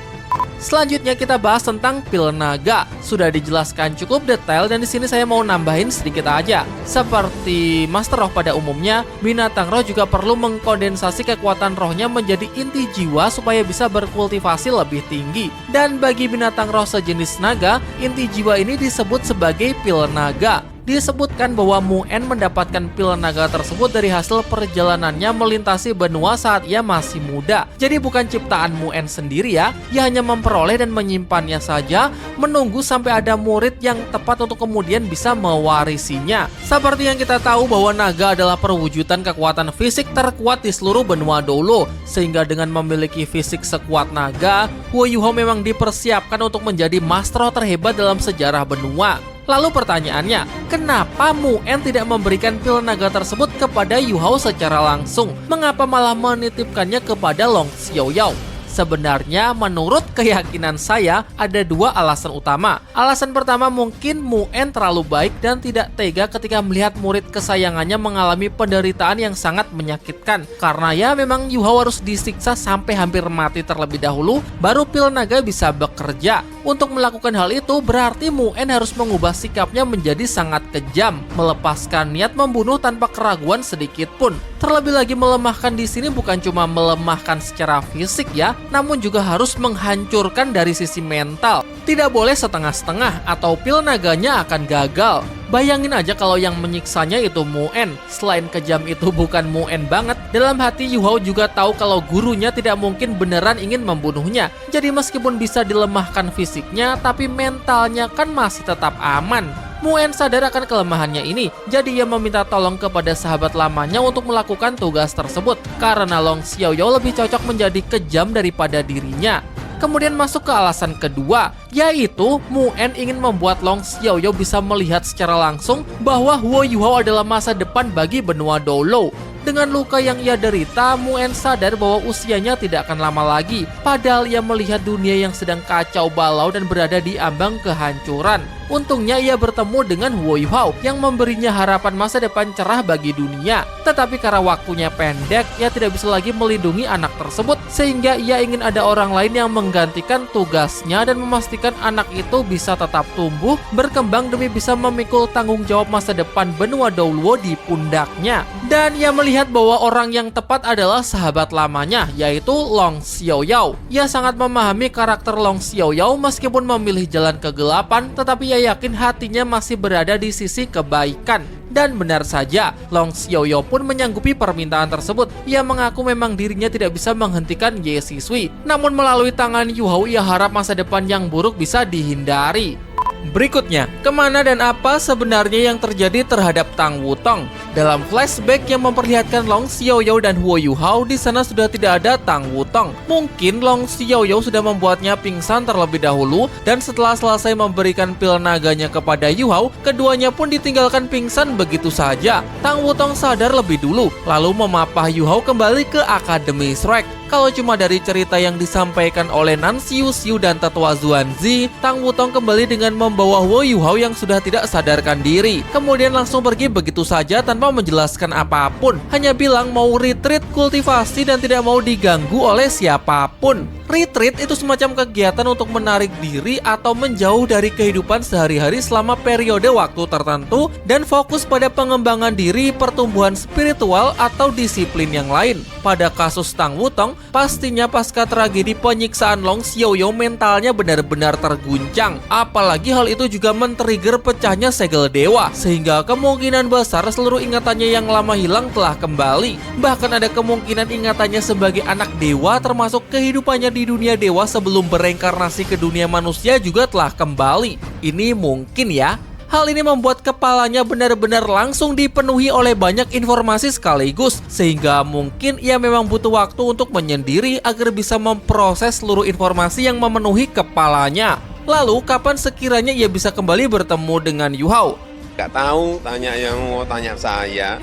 Selanjutnya kita bahas tentang pil naga. Sudah dijelaskan cukup detail dan di sini saya mau nambahin sedikit aja. Seperti Master Roh pada umumnya, binatang roh juga perlu mengkondensasi kekuatan rohnya menjadi inti jiwa supaya bisa berkultivasi lebih tinggi. Dan bagi binatang roh sejenis naga, inti jiwa ini disebut sebagai pil naga. Disebutkan bahwa Mu-En mendapatkan pil naga tersebut dari hasil perjalanannya melintasi benua saat ia masih muda. Jadi bukan ciptaan Mu-En sendiri ya, ia hanya memperoleh dan menyimpannya saja, menunggu sampai ada murid yang tepat untuk kemudian bisa mewarisinya. Seperti yang kita tahu bahwa naga adalah perwujudan kekuatan fisik terkuat di seluruh benua Dolo, sehingga dengan memiliki fisik sekuat naga, Wu Yuhao memang dipersiapkan untuk menjadi master roh terhebat dalam sejarah benua. Lalu pertanyaannya, kenapa Mu-En tidak memberikan pil naga tersebut kepada Yuhao secara langsung? Mengapa malah menitipkannya kepada Long Xiaoyao? Sebenarnya menurut keyakinan saya ada dua alasan utama. Alasan pertama, mungkin Mu-En terlalu baik dan tidak tega ketika melihat murid kesayangannya mengalami penderitaan yang sangat menyakitkan. Karena ya memang Yuhao harus disiksa sampai hampir mati terlebih dahulu, baru pil naga bisa bekerja. Untuk melakukan hal itu berarti Mu-En harus mengubah sikapnya menjadi sangat kejam, melepaskan niat membunuh tanpa keraguan sedikit pun. Terlebih lagi melemahkan di sini bukan cuma melemahkan secara fisik ya, namun juga harus menghancurkan dari sisi mental. Tidak boleh setengah-setengah atau pil naganya akan gagal. Bayangin aja kalau yang menyiksanya itu Mu-En. Selain kejam itu bukan Mu-En banget, dalam hati Yuhao juga tahu kalau gurunya tidak mungkin beneran ingin membunuhnya. Jadi meskipun bisa dilemahkan fisiknya, tapi mentalnya kan masih tetap aman. Mu-En sadar akan kelemahannya ini, jadi ia meminta tolong kepada sahabat lamanya untuk melakukan tugas tersebut. Karena Long Xiaoyao lebih cocok menjadi kejam daripada dirinya. Kemudian masuk ke alasan kedua, yaitu Mu-En ingin membuat Long Xiaoyao bisa melihat secara langsung bahwa Wu Yuhao adalah masa depan bagi benua Dolo. Dengan luka yang ia derita, Mu-En sadar bahwa usianya tidak akan lama lagi. Padahal ia melihat dunia yang sedang kacau balau dan berada di ambang kehancuran. Untungnya ia bertemu dengan Wu Yuhao yang memberinya harapan masa depan cerah bagi dunia. Tetapi karena waktunya pendek, ia tidak bisa lagi melindungi anak tersebut sehingga ia ingin ada orang lain yang menggantikan tugasnya dan memastikan anak itu bisa tetap tumbuh, berkembang demi bisa memikul tanggung jawab masa depan benua Douluo di pundaknya. Dan ia melihat bahwa orang yang tepat adalah sahabat lamanya, yaitu Long Xiaoyao. Ia sangat memahami karakter Long Xiaoyao meskipun memilih jalan kegelapan, tetapi ia yakin hatinya masih berada di sisi kebaikan. Dan benar saja, Long Xiaoyao pun menyanggupi permintaan tersebut. Ia mengaku memang dirinya tidak bisa menghentikan Ye Sisui, namun melalui tangan Yu Hao ia harap masa depan yang buruk bisa dihindari. Berikutnya, kemana dan apa sebenarnya yang terjadi terhadap Tang Wutong? Dalam flashback yang memperlihatkan Long Xiaoyao dan Huo Yuhao, di sana sudah tidak ada Tang Wutong. Mungkin Long Xiaoyao sudah membuatnya pingsan terlebih dahulu, dan setelah selesai memberikan pil naganya kepada Yuhao, keduanya pun ditinggalkan pingsan begitu saja. Tang Wutong sadar lebih dulu, lalu memapah Yuhao kembali ke Akademi Shrek. Kalau cuma dari cerita yang disampaikan oleh Nan Xiu dan Tetua Zuanzi, Tang Wutong kembali dengan membawa Huo Yuhao yang sudah tidak sadarkan diri. Kemudian langsung pergi begitu saja tanpa menjelaskan apapun. Hanya bilang mau retreat kultivasi dan tidak mau diganggu oleh siapapun. Retreat itu semacam kegiatan untuk menarik diri atau menjauh dari kehidupan sehari-hari selama periode waktu tertentu dan fokus pada pengembangan diri, pertumbuhan spiritual atau disiplin yang lain. Pada kasus Tang Wutong, pastinya pasca tragedi penyiksaan Long Xiaoyao mentalnya benar-benar terguncang. Apalagi hal itu juga men-trigger pecahnya segel dewa, sehingga kemungkinan besar seluruh ingatannya yang lama hilang telah kembali. Bahkan ada kemungkinan ingatannya sebagai anak dewa termasuk kehidupannya di dunia dewa sebelum bereinkarnasi ke dunia manusia juga telah kembali. Ini mungkin ya. Hal ini membuat kepalanya benar-benar langsung dipenuhi oleh banyak informasi sekaligus, sehingga mungkin ia memang butuh waktu untuk menyendiri agar bisa memproses seluruh informasi yang memenuhi kepalanya. Lalu, kapan sekiranya ia bisa kembali bertemu dengan Yu Hao? Gak tahu, tanya yang mau tanya saya.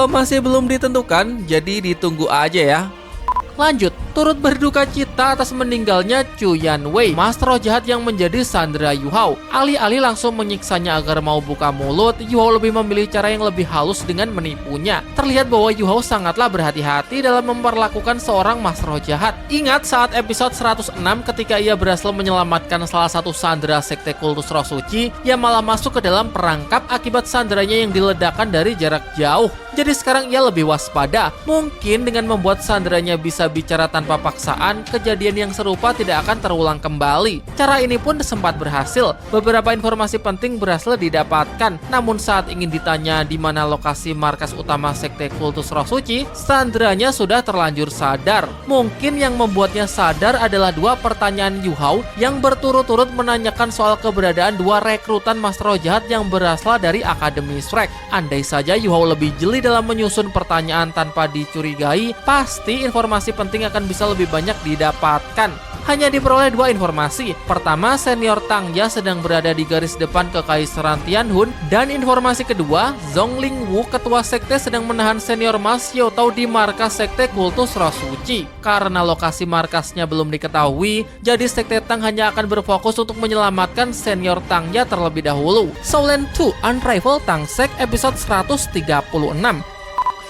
Masih belum ditentukan, jadi ditunggu aja ya. Lanjut, turut berduka cita atas meninggalnya Chu Yanwei, master roh jahat yang menjadi sandera Yu Hao. Alih-alih langsung menyiksanya agar mau buka mulut, Yu Hao lebih memilih cara yang lebih halus dengan menipunya. Terlihat bahwa Yu Hao sangatlah berhati-hati dalam memperlakukan seorang master roh jahat. Ingat saat episode 106 ketika ia berhasil menyelamatkan salah satu sandera sekte kultus roh suci, ia malah masuk ke dalam perangkap akibat sanderanya yang diledakkan dari jarak jauh. Jadi sekarang ia lebih waspada. Mungkin dengan membuat sanderanya bisa bicara tanpa paksaan, kejadian yang serupa tidak akan terulang kembali. Cara ini pun sempat berhasil. Beberapa informasi penting berhasil didapatkan. Namun saat ingin ditanya di mana lokasi markas utama sekte kultus roh suci, sanderanya sudah terlanjur sadar. Mungkin yang membuatnya sadar adalah dua pertanyaan Yu Hao yang berturut-turut menanyakan soal keberadaan dua rekrutan master roh jahat yang berasal dari Akademi Shrek. Andai saja Yu Hao lebih jeli dalam menyusun pertanyaan tanpa dicurigai, pasti informasi penting akan bisa lebih banyak didapatkan. Hanya diperoleh dua informasi. Pertama, senior Tang Ya sedang berada di garis depan Kekaisaran Tianhun, dan informasi kedua, Zhongling Wu, ketua sekte, sedang menahan senior Ma Xiaotao di markas sekte kultus roh suci. Karena lokasi markasnya belum diketahui, jadi sekte Tang hanya akan berfokus untuk menyelamatkan senior Tang Ya terlebih dahulu. Shaolin 2 Unrivaled Tang Sek episode 136.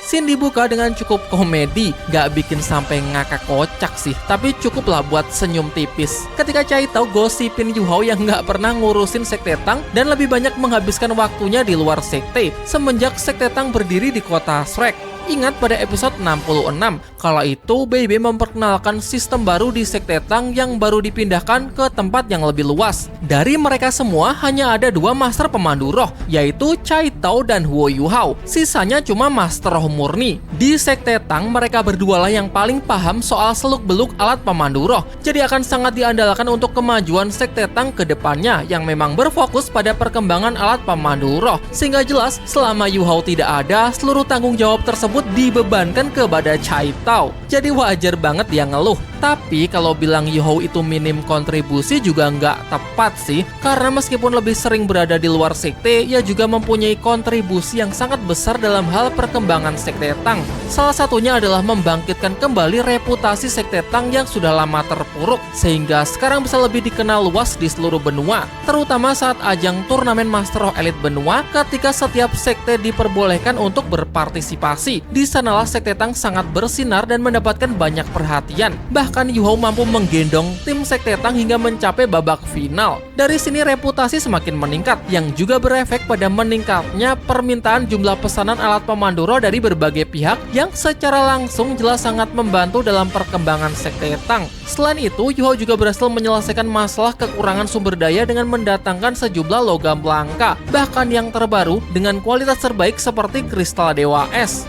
Scene dibuka dengan cukup komedi, gak bikin sampai ngakak kocak sih, tapi cukuplah buat senyum tipis. Ketika Cai Tao gosipin Yu Hao yang gak pernah ngurusin sekte Tang dan lebih banyak menghabiskan waktunya di luar sekte semenjak sekte Tang berdiri di kota Shrek. Ingat pada episode 66, kala itu BB memperkenalkan sistem baru di sekte Tang yang baru dipindahkan ke tempat yang lebih luas. Dari mereka semua hanya ada dua master pemandu roh, yaitu Cai Tao dan Huo Yuhao. Sisanya cuma master roh murni. Di sekte Tang mereka berdualah yang paling paham soal seluk-beluk alat pemandu roh. Jadi akan sangat diandalkan untuk kemajuan sekte Tang ke depannya yang memang berfokus pada perkembangan alat pemandu roh. Sehingga jelas selama Yu Hao tidak ada, seluruh tanggung jawab tersebut dibebankan kepada Cai Tao. Jadi wajar banget dia ngeluh. Tapi kalau bilang Yu-Hou itu minim kontribusi juga nggak tepat sih, karena meskipun lebih sering berada di luar sekte, ia juga mempunyai kontribusi yang sangat besar dalam hal perkembangan sekte Tang. Salah satunya adalah membangkitkan kembali reputasi sekte Tang yang sudah lama terpuruk, sehingga sekarang bisa lebih dikenal luas di seluruh benua, terutama saat ajang turnamen Master of Elite benua ketika setiap sekte diperbolehkan untuk berpartisipasi. Di sanalah sekte Tang sangat bersinar dan mendapatkan banyak perhatian. Bahkan Yu-Hou mampu menggendong tim sekte Tang hingga mencapai babak final. Dari sini reputasi semakin meningkat, yang juga berefek pada meningkatnya permintaan jumlah pesanan alat pemandu roh dari berbagai pihak yang secara langsung jelas sangat membantu dalam perkembangan sekte Tang. Selain itu, Yu-Hou juga berhasil menyelesaikan masalah kekurangan sumber daya dengan mendatangkan sejumlah logam langka, bahkan yang terbaru dengan kualitas terbaik seperti kristal Dewa Es.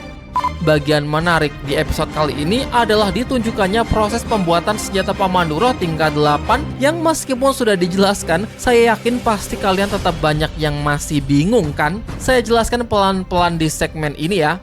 Bagian menarik di episode kali ini adalah ditunjukkannya proses pembuatan senjata pemandu roh tingkat 8 yang meskipun sudah dijelaskan, saya yakin pasti kalian tetap banyak yang masih bingung kan? Saya jelaskan pelan-pelan di segmen ini ya.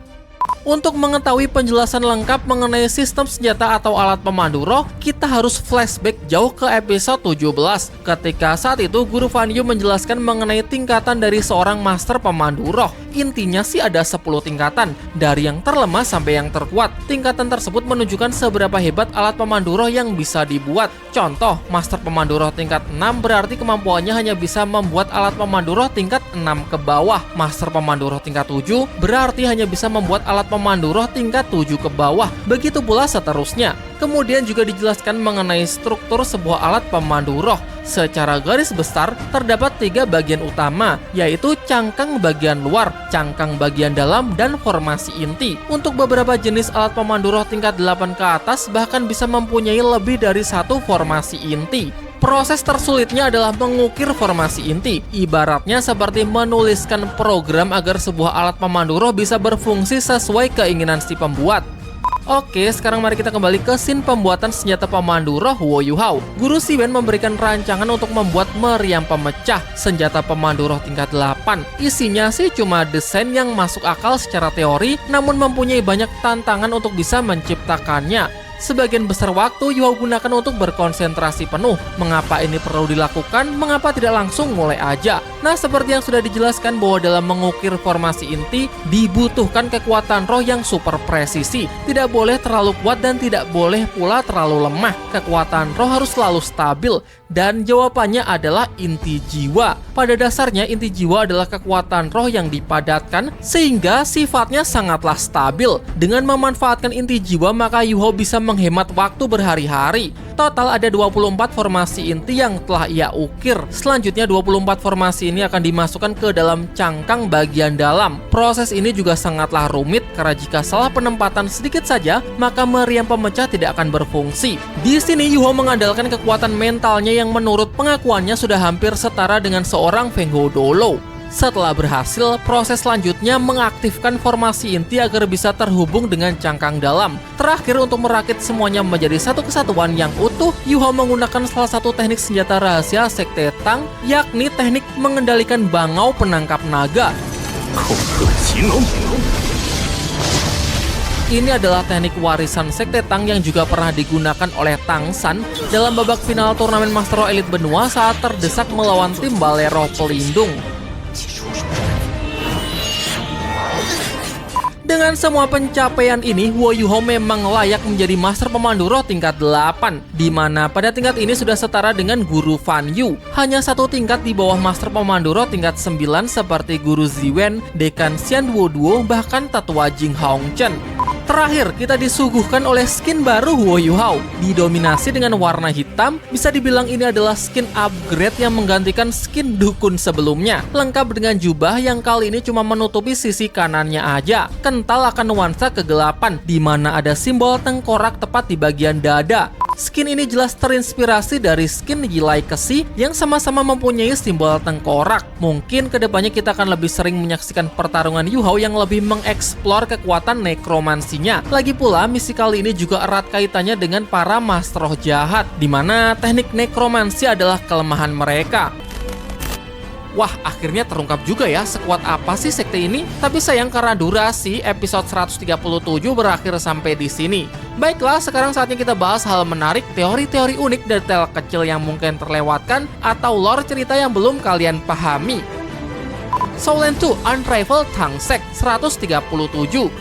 Untuk mengetahui penjelasan lengkap mengenai sistem senjata atau alat pemandu roh, kita harus flashback jauh ke episode 17. Ketika saat itu Guru Fan Yu menjelaskan mengenai tingkatan dari seorang master pemandu roh. Intinya sih ada 10 tingkatan, dari yang terlemah sampai yang terkuat. Tingkatan tersebut menunjukkan seberapa hebat alat pemandu roh yang bisa dibuat. Contoh, master pemandu roh tingkat 6 berarti kemampuannya hanya bisa membuat alat pemandu roh tingkat 6 ke bawah. Master pemandu roh tingkat 7 berarti hanya bisa membuat alat pemandu roh tingkat 7 ke bawah. Begitu pula seterusnya. Kemudian juga dijelaskan mengenai struktur sebuah alat pemandu roh. Secara garis besar, terdapat 3 bagian utama, yaitu cangkang bagian luar, cangkang bagian dalam, dan formasi inti. Untuk beberapa jenis alat pemandu roh tingkat 8 ke atas, bahkan bisa mempunyai lebih dari 1 formasi inti. Proses tersulitnya adalah mengukir formasi inti, ibaratnya seperti menuliskan program agar sebuah alat pemandu roh bisa berfungsi sesuai keinginan si pembuat. Oke, sekarang mari kita kembali ke scene pembuatan senjata pemandu roh Wo Yu-Hou. Guru Siwen memberikan rancangan untuk membuat meriam pemecah, senjata pemandu roh tingkat 8. Isinya sih cuma desain yang masuk akal secara teori, namun mempunyai banyak tantangan untuk bisa menciptakannya. Sebagian besar waktu Yu-Hou gunakan untuk berkonsentrasi penuh. Mengapa ini perlu dilakukan? Mengapa tidak langsung mulai aja? Nah, seperti yang sudah dijelaskan bahwa dalam mengukir formasi inti dibutuhkan kekuatan roh yang super presisi. Tidak boleh terlalu kuat dan tidak boleh pula terlalu lemah. Kekuatan roh harus selalu stabil. Dan jawabannya adalah inti jiwa. Pada dasarnya inti jiwa adalah kekuatan roh yang dipadatkan sehingga sifatnya sangatlah stabil. Dengan memanfaatkan inti jiwa maka Yu-Hou bisa menghemat waktu berhari-hari. Total ada 24 formasi inti yang telah ia ukir. Selanjutnya 24 formasi ini akan dimasukkan ke dalam cangkang bagian dalam. Proses ini juga sangatlah rumit karena jika salah penempatan sedikit saja, maka meriam pemecah tidak akan berfungsi. Di sini Yu-Hou mengandalkan kekuatan mentalnya yang menurut pengakuannya sudah hampir setara dengan seorang Feng Hodolo. Setelah berhasil, proses selanjutnya mengaktifkan formasi inti agar bisa terhubung dengan cangkang dalam. Terakhir, untuk merakit semuanya menjadi satu kesatuan yang utuh, Yu-Hou menggunakan salah satu teknik senjata rahasia sekte Tang, yakni teknik mengendalikan bangau penangkap naga. Ini adalah teknik warisan sekte Tang yang juga pernah digunakan oleh Tang San dalam babak final turnamen Master of Elite benua saat terdesak melawan tim Balero Pelindung. Dengan semua pencapaian ini, Wo Yu-Hou memang layak menjadi master pemandu roh tingkat 8, di mana pada tingkat ini sudah setara dengan Guru Fan Yu. Hanya satu tingkat di bawah master pemandu roh tingkat 9 seperti Guru Ziwen, Dekan Xian Wo Duo, bahkan Tetua Jing Hong Chen. Terakhir, kita disuguhkan oleh skin baru Wo Yu-Hou. Didominasi dengan warna hitam, bisa dibilang ini adalah skin upgrade yang menggantikan skin dukun sebelumnya. Lengkap dengan jubah yang kali ini cuma menutupi sisi kanannya aja. Kental akan nuansa kegelapan, di mana ada simbol tengkorak tepat di bagian dada. Skin ini jelas terinspirasi dari skin Yilai Kesi yang sama-sama mempunyai simbol tengkorak. Mungkin kedepannya kita akan lebih sering menyaksikan pertarungan Yu-Hou yang lebih mengeksplor kekuatan nekromansinya. Lagi pula, misi kali ini juga erat kaitannya dengan para master roh jahat, di mana teknik nekromansi adalah kelemahan mereka. Wah, akhirnya terungkap juga ya sekuat apa sih sekte ini. Tapi sayang karena durasi episode 137 berakhir sampai di sini. Baiklah, sekarang saatnya kita bahas hal menarik, teori-teori unik, detail kecil yang mungkin terlewatkan, atau lore cerita yang belum kalian pahami. Southland 2 Unraveled Tangsek 137.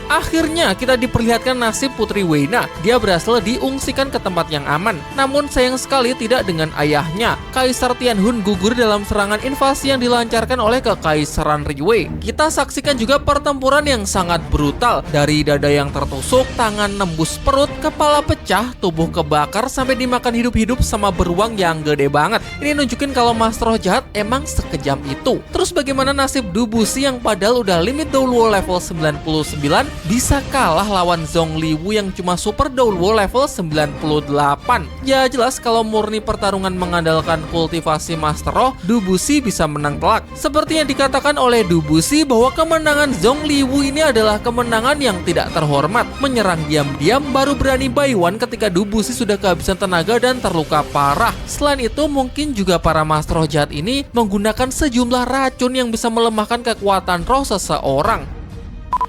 Akhirnya kita diperlihatkan nasib Putri Weina. Dia berhasil diungsikan ke tempat yang aman. Namun sayang sekali tidak dengan ayahnya. Kaisar Tianhun gugur dalam serangan invasi yang dilancarkan oleh Kekaisaran Riwei. Kita saksikan juga pertempuran yang sangat brutal. Dari dada yang tertusuk, tangan nembus perut, kepala pecah, tubuh kebakar, sampai dimakan hidup-hidup sama beruang yang gede banget. Ini nunjukin kalau Master Roh jahat emang sekejam itu. Terus bagaimana nasib Dubushi yang padahal udah limit Douluo level 99 bisa kalah lawan Zhongliwu yang cuma super Douluo level 98. Ya jelas kalau murni pertarungan mengandalkan kultivasi Master Roh, Dubushi bisa menang telak. Seperti yang dikatakan oleh Dubushi bahwa kemenangan Zhongliwu ini adalah kemenangan yang tidak terhormat. Menyerang diam-diam baru berani Baiwan ketika Dubushi sudah kehabisan tenaga dan terluka parah. Selain itu mungkin juga para Master Roh jahat ini menggunakan sejumlah racun yang bisa melemahkan kekuatan roh seseorang.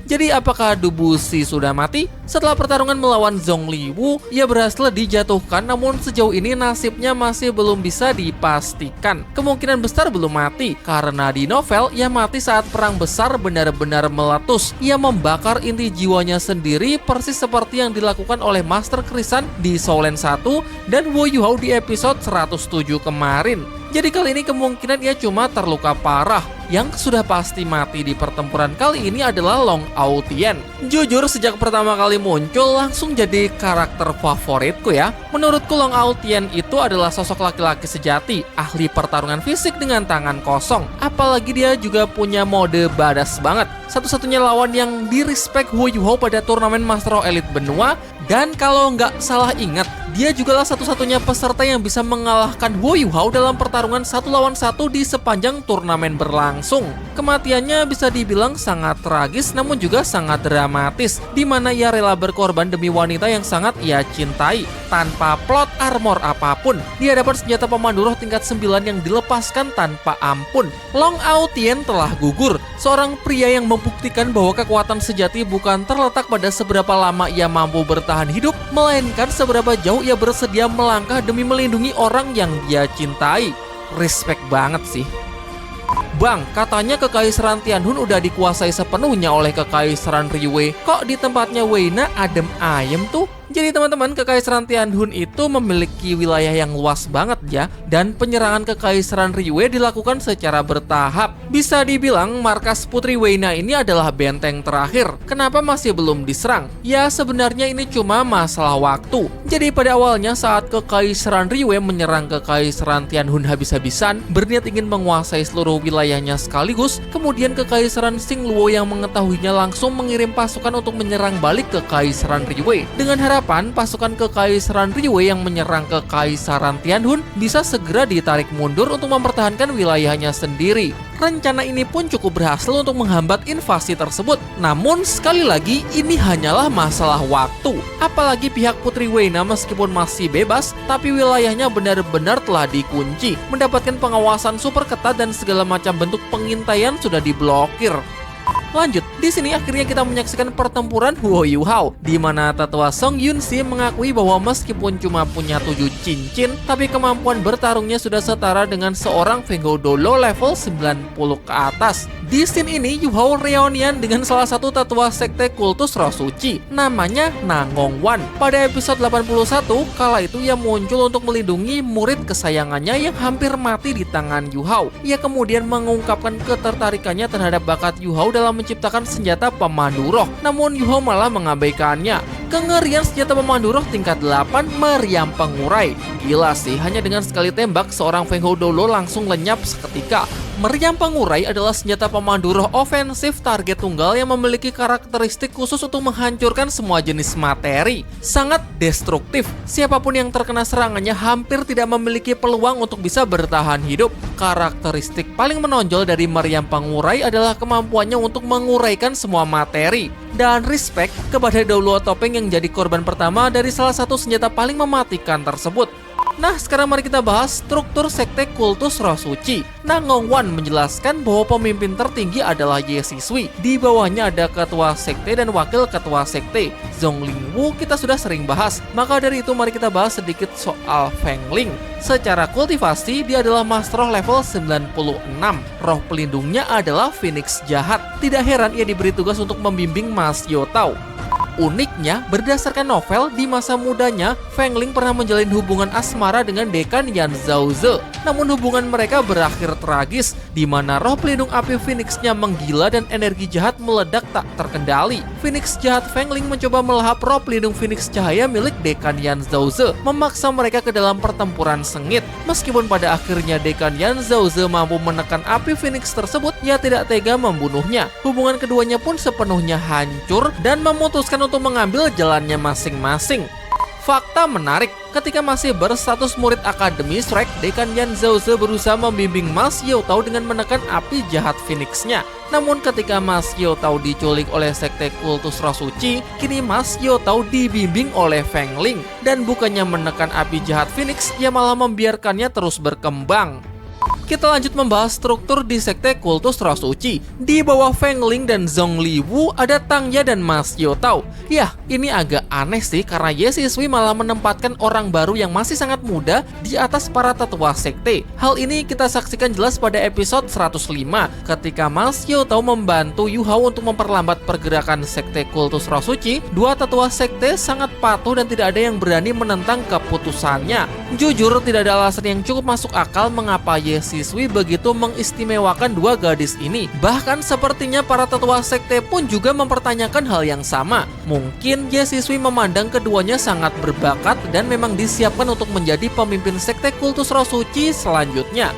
Jadi apakah Dubushi sudah mati? Setelah pertarungan melawan Zhongliwu, ia berhasil dijatuhkan, namun sejauh ini nasibnya masih belum bisa dipastikan. Kemungkinan besar belum mati, karena di novel ia mati saat perang besar benar-benar meletus. Ia membakar inti jiwanya sendiri persis seperti yang dilakukan oleh Master Krisan di Southland 1 dan Wu Yuhao di episode 107 kemarin. Jadi kali ini kemungkinan ia cuma terluka parah. Yang sudah pasti mati di pertempuran kali ini adalah Long Aotian. Jujur sejak pertama kali muncul langsung jadi karakter favoritku ya. Menurutku Long Aotian itu adalah sosok laki-laki sejati, ahli pertarungan fisik dengan tangan kosong. Apalagi dia juga punya mode badass banget. Satu-satunya lawan yang di-respect Wu Yuhao pada turnamen Master Roh Elite Benua. Dan kalau nggak salah ingat, dia jugalah satu-satunya peserta yang bisa mengalahkan Wu Yuhao dalam pertarungan 1 lawan 1 di sepanjang turnamen berlangsung. Kematiannya bisa dibilang sangat tragis namun juga sangat dramatis, di mana ia rela berkorban demi wanita yang sangat ia cintai. Tanpa plot armor apapun, dia dapat senjata pemandu roh tingkat 9 yang dilepaskan tanpa ampun. Long Aotian telah gugur, seorang pria yang membuktikan bahwa kekuatan sejati bukan terletak pada seberapa lama ia mampu bertahan hidup, melainkan seberapa jauh ia bersedia melangkah demi melindungi orang yang dia cintai. Respect banget sih. Bang, katanya Kekaisaran Tianhun udah dikuasai sepenuhnya oleh Kekaisaran Riwei. Kok di tempatnya Weina adem ayem tuh? Jadi teman-teman, Kekaisaran Tianhun itu memiliki wilayah yang luas banget ya. Dan penyerangan Kekaisaran Riwei dilakukan secara bertahap. Bisa dibilang markas Putri Weina ini adalah benteng terakhir. Kenapa masih belum diserang? Ya sebenarnya ini cuma masalah waktu. Jadi pada awalnya saat Kekaisaran Riwei menyerang Kekaisaran Tianhun habis-habisan, berniat ingin menguasai seluruh wilayahnya sekaligus, kemudian Kekaisaran Xingluo yang mengetahuinya langsung mengirim pasukan untuk menyerang balik Kekaisaran Riwei. Dengan harapan pasukan Kekaisaran Riwei yang menyerang Kekaisaran Tianhun bisa segera ditarik mundur untuk mempertahankan wilayahnya sendiri. Rencana ini pun cukup berhasil untuk menghambat invasi tersebut. Namun sekali lagi ini hanyalah masalah waktu. Apalagi pihak Putri Weina meskipun masih bebas, tapi wilayahnya benar-benar telah dikunci, mendapatkan pengawasan super ketat dan segala macam bentuk pengintaian sudah diblokir. Lanjut, di sini akhirnya kita menyaksikan pertempuran Wu Yuhao, di mana tetua Song Yunxi mengakui bahwa meskipun cuma punya 7 cincin, tapi kemampuan bertarungnya sudah setara dengan seorang Feng Hou Dolo level 90 ke atas. Di scene ini, Yuhao reunian dengan salah satu tetua sekte kultus roh suci, namanya Nangong Wan. Pada episode 81, kala itu ia muncul untuk melindungi murid kesayangannya yang hampir mati di tangan Yuhao. Ia kemudian mengungkapkan ketertarikannya terhadap bakat Yuhao dalam menciptakan senjata pemandu roh, namun Yuhao malah mengabaikannya. Kengerian senjata pemandu roh tingkat 8 meriam pengurai. Gila sih, hanya dengan sekali tembak seorang Feng Hou Dolo langsung lenyap seketika. Meriam pengurai adalah senjata pemandu roh ofensif target tunggal yang memiliki karakteristik khusus untuk menghancurkan semua jenis materi. Sangat destruktif. Siapapun yang terkena serangannya hampir tidak memiliki peluang untuk bisa bertahan hidup. Karakteristik paling menonjol dari meriam pengurai adalah kemampuannya untuk menguraikan semua materi. Dan respect kepada Douluo Topeng yang jadi korban pertama dari salah satu senjata paling mematikan tersebut. Nah, sekarang mari kita bahas struktur sekte kultus roh suci. Nangong Wan menjelaskan bahwa pemimpin tertinggi adalah Ye Sisui. Di bawahnya ada ketua sekte dan wakil ketua sekte. Zhongling Wu kita sudah sering bahas. Maka dari itu mari kita bahas sedikit soal Feng Ling. Secara kultivasi, dia adalah Master Roh level 96. Roh pelindungnya adalah Phoenix Jahat. Tidak heran ia diberi tugas untuk membimbing Mas Yotao. Uniknya, berdasarkan novel, di masa mudanya, Feng Ling pernah menjalin hubungan asmara dengan dekan Yan Zhaoze. Namun hubungan mereka berakhir tragis, di mana roh pelindung api Phoenix-nya menggila dan energi jahat meledak tak terkendali. Phoenix Jahat Feng Ling mencoba melahap roh pelindung Phoenix Cahaya milik dekan Yan Zhaoze, memaksa mereka ke dalam pertempuran sengit. Meskipun pada akhirnya dekan Yan Zhaoze mampu menekan api Phoenix tersebut, ia tidak tega membunuhnya. Hubungan keduanya pun sepenuhnya hancur dan memutuskan untuk mengambil jalannya masing-masing. Fakta menarik, ketika masih berstatus murid Akademi Shrek, dekan Yan Zhaoze berusaha membimbing Mas Yotao dengan menekan api jahat Phoenix-nya. Namun ketika Mas Yotao diculik oleh sekte kultus roh suci, kini Mas Yotao dibimbing oleh Feng Ling. Dan bukannya menekan api jahat Phoenix, ia malah membiarkannya terus berkembang. Kita lanjut membahas struktur di sekte kultus roh suci. Di bawah Feng Ling dan Zhongli Wu ada Tang Ya dan Mas Yotao. Yah, ini agak aneh sih karena Ye Sisui malah menempatkan orang baru yang masih sangat muda di atas para tetua sekte. Hal ini kita saksikan jelas pada episode 105 ketika Mas Yotao membantu Yu Hao untuk memperlambat pergerakan sekte kultus roh suci. Dua tetua sekte sangat patuh dan tidak ada yang berani menentang keputusannya. Jujur, tidak ada alasan yang cukup masuk akal mengapa Ye Sisui begitu mengistimewakan dua gadis ini. Bahkan sepertinya para tetua sekte pun juga mempertanyakan hal yang sama. Mungkin Ye Sisui memandang keduanya sangat berbakat dan memang disiapkan untuk menjadi pemimpin sekte kultus roh suci selanjutnya.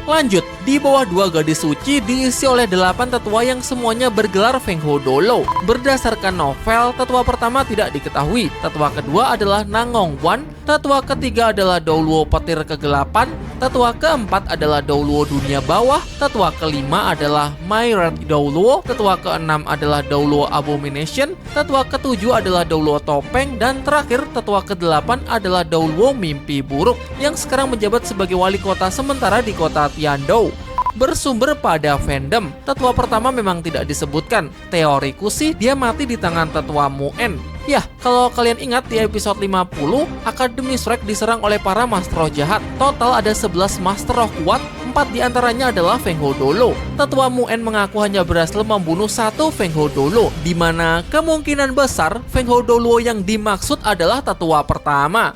Lanjut, di bawah dua gadis suci diisi oleh 8 tetua yang semuanya bergelar Feng Ho Dolo. Berdasarkan novel, tetua pertama tidak diketahui, tetua kedua adalah Nangong Wan, tetua ketiga adalah Douluo Petir Kegelapan, tetua keempat adalah Douluo Dunia Bawah, tetua kelima adalah My Red Douluo, tetua keenam adalah Douluo Abomination, tetua ketujuh adalah Douluo Topeng, dan terakhir tetua kedelapan adalah Douluo Mimpi Buruk yang sekarang menjabat sebagai wali kota sementara di kota Tiandou. Bersumber pada fandom, tetua pertama memang tidak disebutkan. Teoriku sih dia mati di tangan tetua Muen. Yah, kalau kalian ingat di episode 50, Akademi Shrek diserang oleh para Master Roh jahat. Total ada 11 Master Roh kuat, 4 diantaranya adalah Feng Ho Dolo. Tetua Muen mengaku hanya berhasil membunuh 1 Feng Ho Dolo, di mana kemungkinan besar Feng Ho Dolo yang dimaksud adalah tetua pertama.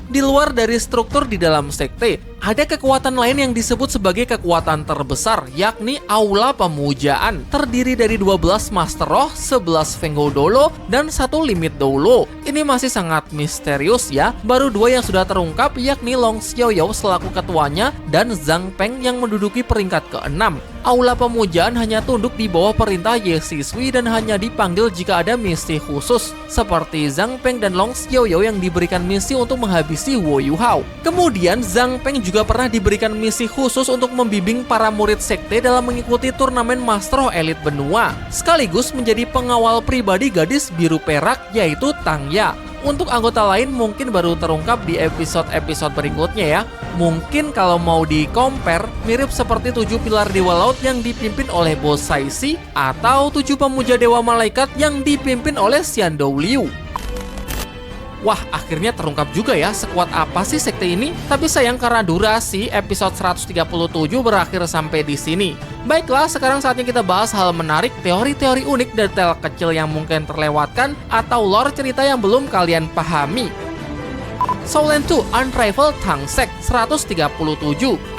Di luar dari struktur di dalam sekte, ada kekuatan lain yang disebut sebagai kekuatan terbesar, yakni Aula Pemujaan. Terdiri dari 12 Master Roh, 11 Feng Ho Dolo, dan 1 Limit Douluo. Ini masih sangat misterius ya. Baru 2 yang sudah terungkap, yakni Long Xiaoyao selaku ketuanya dan Zhang Peng yang menduduki peringkat ke-6. Aula Pemujaan hanya tunduk di bawah perintah Ye Sisui dan hanya dipanggil jika ada misi khusus, seperti Zhang Peng dan Long Xiaoyao yang diberikan misi untuk menghabisi Wo Yuhao. Kemudian Zhang Peng juga pernah diberikan misi khusus untuk membimbing para murid sekte dalam mengikuti turnamen Master Roh Elite Benua, sekaligus menjadi pengawal pribadi gadis biru perak yaitu Tang Ya. Untuk anggota lain mungkin baru terungkap di episode-episode berikutnya ya. Mungkin kalau mau di-compare, mirip seperti 7 pilar Dewa Laut yang dipimpin oleh Bo Saisi atau 7 pemuja Dewa Malaikat yang dipimpin oleh Xiandou Liu. Wah, akhirnya terungkap juga ya sekuat apa sih sekte ini. Tapi sayang karena durasi, episode 137 berakhir sampai di sini. Baiklah, sekarang saatnya kita bahas hal menarik, teori-teori unik, detail kecil yang mungkin terlewatkan, atau lore cerita yang belum kalian pahami. Soulan 2 Unrivaled Tangsek 137.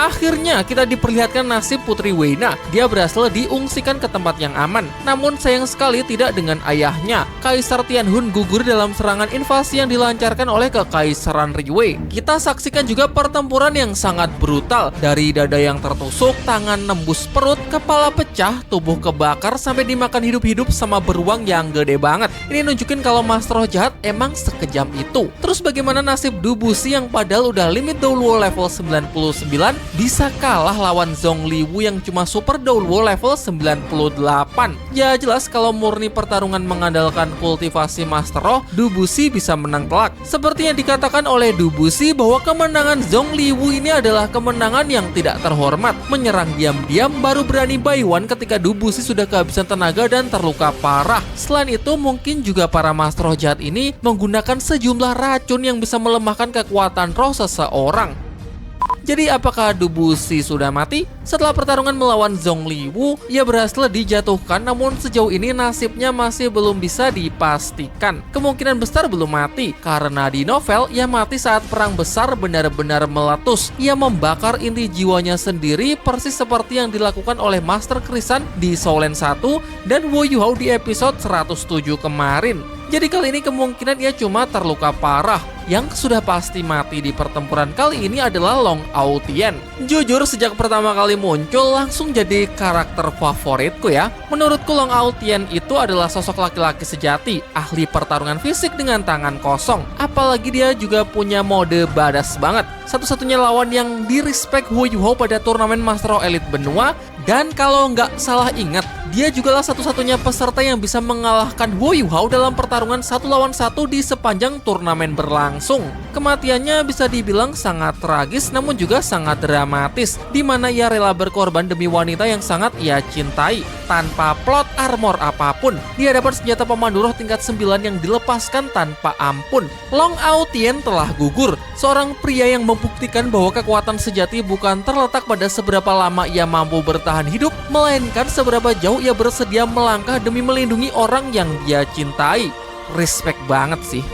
Akhirnya kita diperlihatkan nasib Putri Weina. Dia berhasil diungsikan ke tempat yang aman. Namun sayang sekali tidak dengan ayahnya. Kaisar Tianhun gugur dalam serangan invasi yang dilancarkan oleh Kekaisaran Riwei. Kita saksikan juga pertempuran yang sangat brutal. Dari dada yang tertusuk, tangan nembus perut, kepala pecah, tubuh kebakar, sampai dimakan hidup-hidup sama beruang yang gede banget. Ini nunjukin kalau Master Roh jahat emang sekejam itu. Terus bagaimana nasib Dubusi yang padahal udah limit Douluo level 99 bisa kalah lawan Zongliwu yang cuma super Douluo level 98. Ya jelas kalau murni pertarungan mengandalkan kultivasi Master Roh, Dubusi bisa menang telak. Seperti yang dikatakan oleh Dubusi bahwa kemenangan Zongliwu ini adalah kemenangan yang tidak terhormat. Menyerang diam-diam baru berani buy one ketika Dubusi sudah kehabisan tenaga dan terluka parah. Selain itu mungkin juga para Master Roh jahat ini menggunakan sejumlah racun yang bisa melemahkan kekuatan roh seseorang. Jadi apakah Dubusi sudah mati? Setelah pertarungan melawan Zongliwu, ia berhasil dijatuhkan, namun sejauh ini nasibnya masih belum bisa dipastikan. Kemungkinan besar belum mati, karena di novel ia mati saat perang besar benar-benar meletus. Ia membakar inti jiwanya sendiri persis seperti yang dilakukan oleh Master Krisan di Soulen 1 dan Wo Yuhao di episode 107 kemarin. Jadi kali ini kemungkinan ia cuma terluka parah. Yang sudah pasti mati di pertempuran kali ini adalah Long Aotien. Jujur sejak pertama kali muncul langsung jadi karakter favoritku ya. Menurutku Long Aotien itu adalah sosok laki-laki sejati, ahli pertarungan fisik dengan tangan kosong. Apalagi dia juga punya mode badass banget. Satu-satunya lawan yang di-respect Wo Yuhao pada turnamen Master Roh Elite Benua. Dan kalau nggak salah ingat, dia jugalah satu-satunya peserta yang bisa mengalahkan Wo Yuhao dalam pertarungan 1 lawan 1 di sepanjang turnamen berlangsung. Kematiannya bisa dibilang sangat tragis namun juga sangat dramatis, di mana ia rela berkorban demi wanita yang sangat ia cintai. Tanpa plot armor apapun, dia dapat senjata pemandu roh tingkat 9 yang dilepaskan tanpa ampun. Long Aotien telah gugur, seorang pria yang membuktikan bahwa kekuatan sejati bukan terletak pada seberapa lama ia mampu bertahan hidup, melainkan seberapa jauh ia bersedia melangkah demi melindungi orang yang dia cintai. Respect banget sih.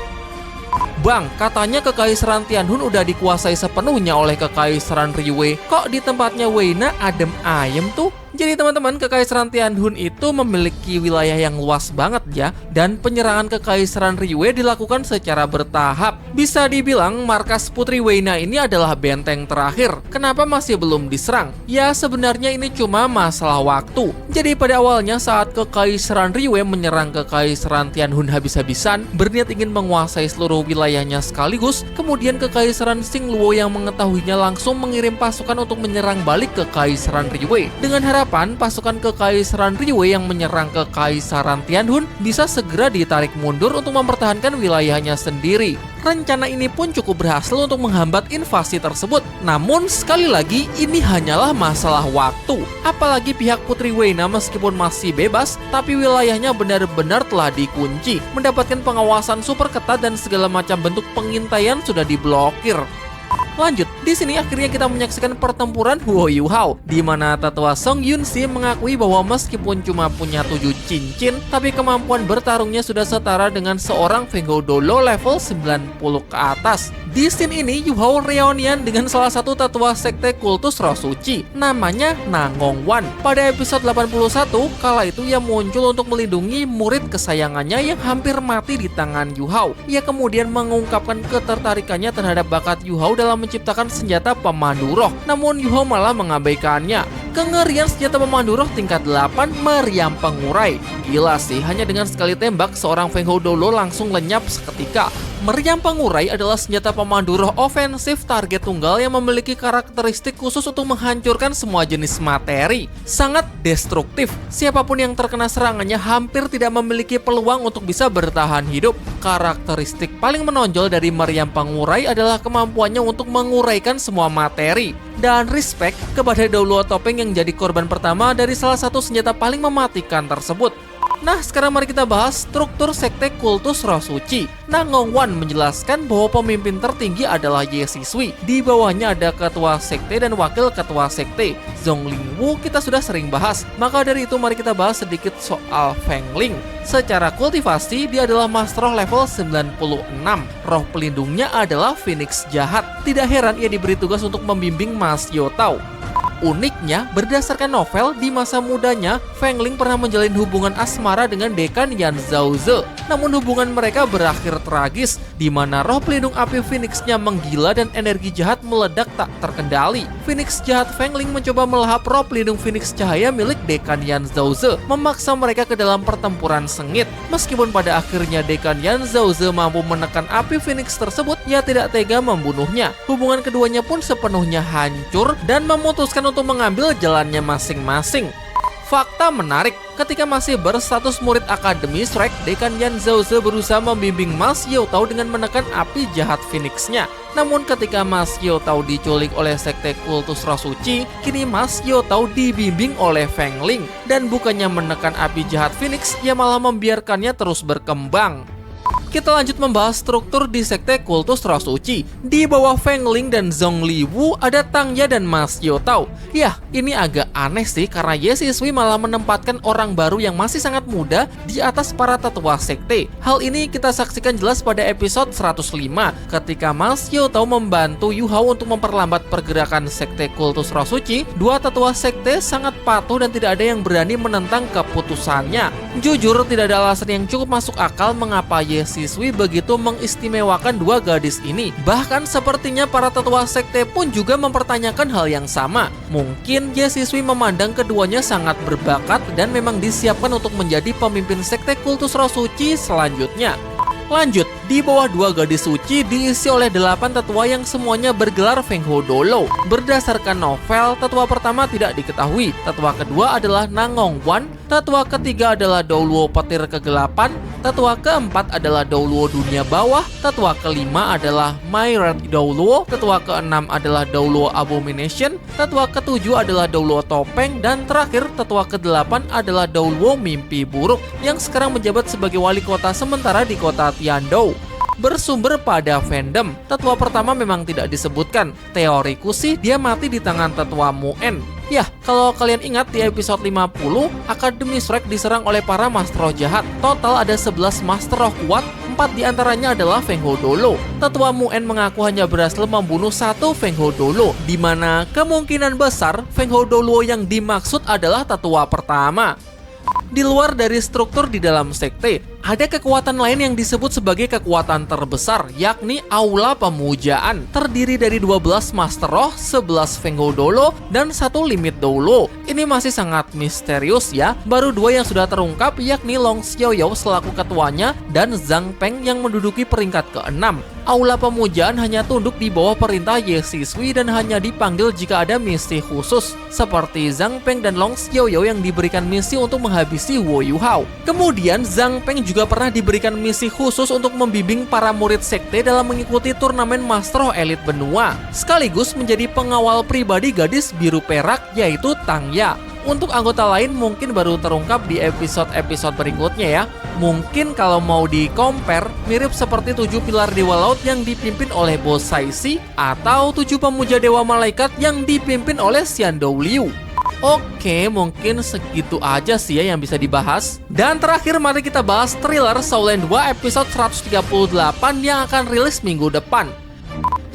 Bang, katanya Kekaisaran Tianhun udah dikuasai sepenuhnya oleh Kekaisaran Liyue. Kok di tempatnya Weina adem ayem tuh? Jadi teman-teman, Kekaisaran Tianhun itu memiliki wilayah yang luas banget ya. Dan penyerangan Kekaisaran Liyue dilakukan secara bertahap. Bisa dibilang markas Putri Weina ini adalah benteng terakhir. Kenapa masih belum diserang? Ya sebenarnya ini cuma masalah waktu. Jadi pada awalnya saat Kekaisaran Liyue menyerang Kekaisaran Tianhun habis-habisan, berniat ingin menguasai seluruh wilayahnya sekaligus, kemudian Kekaisaran Xingluo yang mengetahuinya langsung mengirim pasukan untuk menyerang balik Kekaisaran Liyue. Dengan harapan pasukan Kekaisaran Liyue yang menyerang Kekaisaran Tianhun bisa segera ditarik mundur untuk mempertahankan wilayahnya sendiri. Rencana ini pun cukup berhasil untuk menghambat invasi tersebut. Namun sekali lagi ini hanyalah masalah waktu. Apalagi pihak Putri Weina meskipun masih bebas, tapi wilayahnya benar-benar telah dikunci, mendapatkan pengawasan super ketat dan segala macam bentuk pengintaian sudah diblokir. Lanjut, di sini akhirnya kita menyaksikan pertempuran Wo Yuhao, di mana tetua Song Yunxi mengakui bahwa meskipun cuma punya 7 cincin, tapi kemampuan bertarungnya sudah setara dengan seorang Feng Hou Dolo level 90 ke atas. Di scene ini, Yuhao reunian dengan salah satu tetua sekte kultus roh suci, namanya Nangong Wan. Pada episode 81, kala itu ia muncul untuk melindungi murid kesayangannya yang hampir mati di tangan Yuhao. Ia kemudian mengungkapkan ketertarikannya terhadap bakat Yuhao dalam menciptakan senjata pemandu roh, namun Yuhao malah mengabaikannya. Kengerian senjata pemandu roh tingkat 8 meriam pengurai. Gila sih, hanya dengan sekali tembak seorang Feng Hou Dolo langsung lenyap seketika. Meriam pengurai adalah senjata pemandu roh ofensif target tunggal yang memiliki karakteristik khusus untuk menghancurkan semua jenis materi. Sangat destruktif. Siapapun yang terkena serangannya hampir tidak memiliki peluang untuk bisa bertahan hidup. Karakteristik paling menonjol dari meriam pengurai adalah kemampuannya untuk menguraikan semua materi. Dan respect kepada Douluo Topeng yang jadi korban pertama dari salah satu senjata paling mematikan tersebut. Nah, sekarang mari kita bahas struktur sekte kultus roh suci. Nangong Wan menjelaskan bahwa pemimpin tertinggi adalah Ye Sisui. Di bawahnya ada ketua sekte dan wakil ketua sekte. Zonglingwu kita sudah sering bahas. Maka dari itu mari kita bahas sedikit soal Feng Ling. Secara kultivasi, dia adalah Master Roh level 96. Roh pelindungnya adalah Phoenix Jahat. Tidak heran ia diberi tugas untuk membimbing Ma Xiaotao. Uniknya, berdasarkan novel, di masa mudanya, Feng Ling pernah menjalin hubungan asmara dengan Dekan Yan Zhaoze. Namun hubungan mereka berakhir tragis, di mana roh pelindung api Phoenix-nya menggila dan energi jahat meledak tak terkendali. Phoenix jahat Feng Ling mencoba melahap roh pelindung Phoenix cahaya milik Dekan Yan Zhaoze, memaksa mereka ke dalam pertempuran sengit. Meskipun pada akhirnya Dekan Yan Zhaoze mampu menekan api Phoenix tersebut, ia tidak tega membunuhnya. Hubungan keduanya pun sepenuhnya hancur dan memutuskan untuk mengambil jalannya masing-masing. Fakta menarik, ketika masih berstatus murid Akademi Shrek, Dekan Yan Zhaoze berusaha membimbing Mas Yaotao dengan menekan api jahat Phoenix-nya. Namun ketika Mas Yaotao diculik oleh sekte kultus roh suci, kini Mas Yaotao dibimbing oleh Feng Ling. Dan bukannya menekan api jahat Phoenix, ia malah membiarkannya terus berkembang. Kita lanjut membahas struktur di sekte kultus roh suci. Di bawah Feng Ling dan Zhongliwu ada Tang Ya dan Mas Yaotao. Yah, ini agak aneh sih karena Ye Sisui malah menempatkan orang baru yang masih sangat muda di atas para tetua sekte. Hal ini kita saksikan jelas pada episode 105 ketika Mas Yaotao membantu Yu Hao untuk memperlambat pergerakan sekte kultus roh suci. Dua tetua sekte sangat patuh dan tidak ada yang berani menentang keputusannya. Jujur, tidak ada alasan yang cukup masuk akal mengapa Ye Sisui begitu mengistimewakan dua gadis ini. Bahkan sepertinya para tetua sekte pun juga mempertanyakan hal yang sama. Mungkin Ye Sisui memandang keduanya sangat berbakat dan memang disiapkan untuk menjadi pemimpin sekte kultus roh suci selanjutnya. Lanjut, di bawah dua gadis suci diisi oleh 8 tetua yang semuanya bergelar Feng Ho Dolo. Berdasarkan novel, tetua pertama tidak diketahui, tetua kedua adalah Nangong Wan, tetua ketiga adalah Douluo Petir Kegelapan, tetua keempat adalah Douluo Dunia Bawah, tetua kelima adalah My Red Douluo, tetua keenam adalah Douluo Abomination, tetua ketujuh adalah Douluo Topeng, dan terakhir tetua ke-8 adalah Douluo Mimpi Buruk yang sekarang menjabat sebagai wali kota sementara di kota Tiandou. Bersumber pada fandom, tetua pertama memang tidak disebutkan. Teoriku sih dia mati di tangan tetua Muen. Yah, kalau kalian ingat di episode 50, Akademi Shrek diserang oleh para master roh jahat. Total ada 11 master roh kuat, 4 diantaranya adalah Feng Ho Dolo. Tetua Muen mengaku hanya berhasil membunuh 1 Feng Ho Dolo, di mana kemungkinan besar Feng Ho Dolo yang dimaksud adalah tetua pertama. Di luar dari struktur di dalam sekte, ada kekuatan lain yang disebut sebagai kekuatan terbesar, yakni Aula Pemujaan. Terdiri dari 12 Master Roh, 11 Feng Ho Dolo, dan 1 Limit Dolo. Ini masih sangat misterius ya. Baru 2 yang sudah terungkap, yakni Long Xiaoyao selaku ketuanya dan Zhang Peng yang menduduki peringkat ke-6. Aula Pemujaan hanya tunduk di bawah perintah Ye Sisui dan hanya dipanggil jika ada misi khusus, seperti Zhang Peng dan Long Xiaoyao yang diberikan misi untuk menghabisi Wo Yu Hao. Kemudian Zhang Peng juga pernah diberikan misi khusus untuk membimbing para murid sekte dalam mengikuti turnamen Master Roh Elite Benua, sekaligus menjadi pengawal pribadi gadis biru perak yaitu Tang Ya. Untuk anggota lain mungkin baru terungkap di episode-episode berikutnya ya. Mungkin kalau mau di-compare, mirip seperti 7 pilar Dewa Laut yang dipimpin oleh Bo Saisi atau 7 pemuja Dewa Malaikat yang dipimpin oleh Xian Dou Liu. Oke, mungkin segitu aja sih ya yang bisa dibahas. Dan terakhir mari kita bahas thriller Shaolin 2 episode 138 yang akan rilis minggu depan.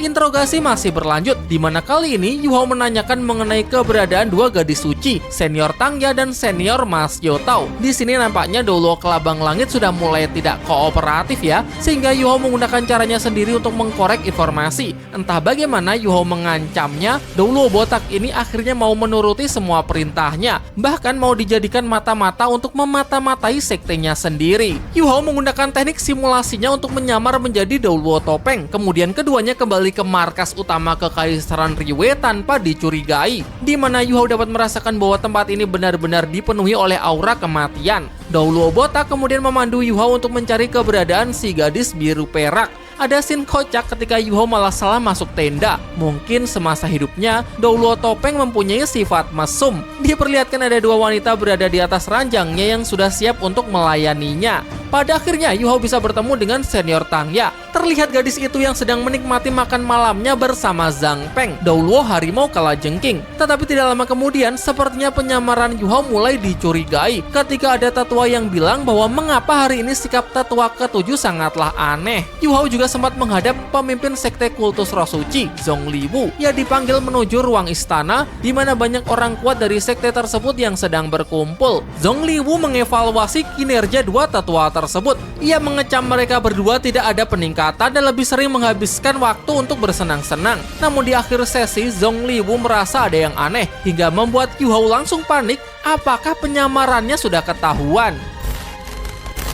Interogasi masih berlanjut, di mana kali ini Yu Hao menanyakan mengenai keberadaan 2 gadis suci, senior Tang Ya dan senior Mas Yaotao. Di sini nampaknya Douluo Kelabang Langit sudah mulai tidak kooperatif ya, sehingga Yu Hao menggunakan caranya sendiri untuk mengkorek informasi. Entah bagaimana Yu Hao mengancamnya, Douluo botak ini akhirnya mau menuruti semua perintahnya, bahkan mau dijadikan mata-mata untuk memata-matai sektenya sendiri. Yu Hao menggunakan teknik simulasinya untuk menyamar menjadi Douluo Topeng, kemudian keduanya kembali ke markas utama Kekaisaran Riwei tanpa dicurigai, di mana Yu Hao dapat merasakan bahwa tempat ini benar-benar dipenuhi oleh aura kematian. Douluo botak kemudian memandu Yu Hao untuk mencari keberadaan si gadis biru perak. Ada scene kocak ketika Yu Hao malah salah masuk tenda. Mungkin semasa hidupnya, Douluo Topeng mempunyai sifat mesum. Diperlihatkan ada 2 wanita berada di atas ranjangnya yang sudah siap untuk melayaninya. Pada akhirnya Yu Hao bisa bertemu dengan senior Tang Ya. terlihat gadis itu yang sedang menikmati makan malamnya bersama Zhang Peng, Doulo harimau kalajengking. Tetapi tidak lama kemudian, sepertinya penyamaran Yu Hao mulai dicurigai ketika ada tetua yang bilang bahwa mengapa hari ini sikap tetua ketujuh sangatlah aneh. Yu Hao juga sempat menghadap pemimpin sekte kultus roh suci, Zongliwu. Ia dipanggil menuju ruang istana, di mana banyak orang kuat dari sekte tersebut yang sedang berkumpul. Zongliwu mengevaluasi kinerja dua tetua tersebut. Ia mengecam mereka berdua tidak ada peningkatan dan lebih sering menghabiskan waktu untuk bersenang-senang. Namun di akhir sesi, Zongliwu merasa ada yang aneh hingga membuat Yu Hao langsung panik. Apakah penyamarannya sudah ketahuan?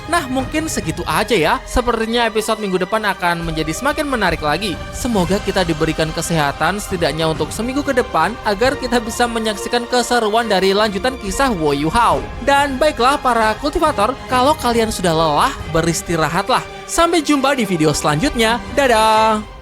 Nah, mungkin segitu aja ya. Sepertinya episode minggu depan akan menjadi semakin menarik lagi. Semoga kita diberikan kesehatan setidaknya untuk seminggu ke depan agar kita bisa menyaksikan keseruan dari lanjutan kisah Wo Yu Hao. Dan baiklah para kultivator, kalau kalian sudah lelah, beristirahatlah. Sampai jumpa di video selanjutnya. Dadah!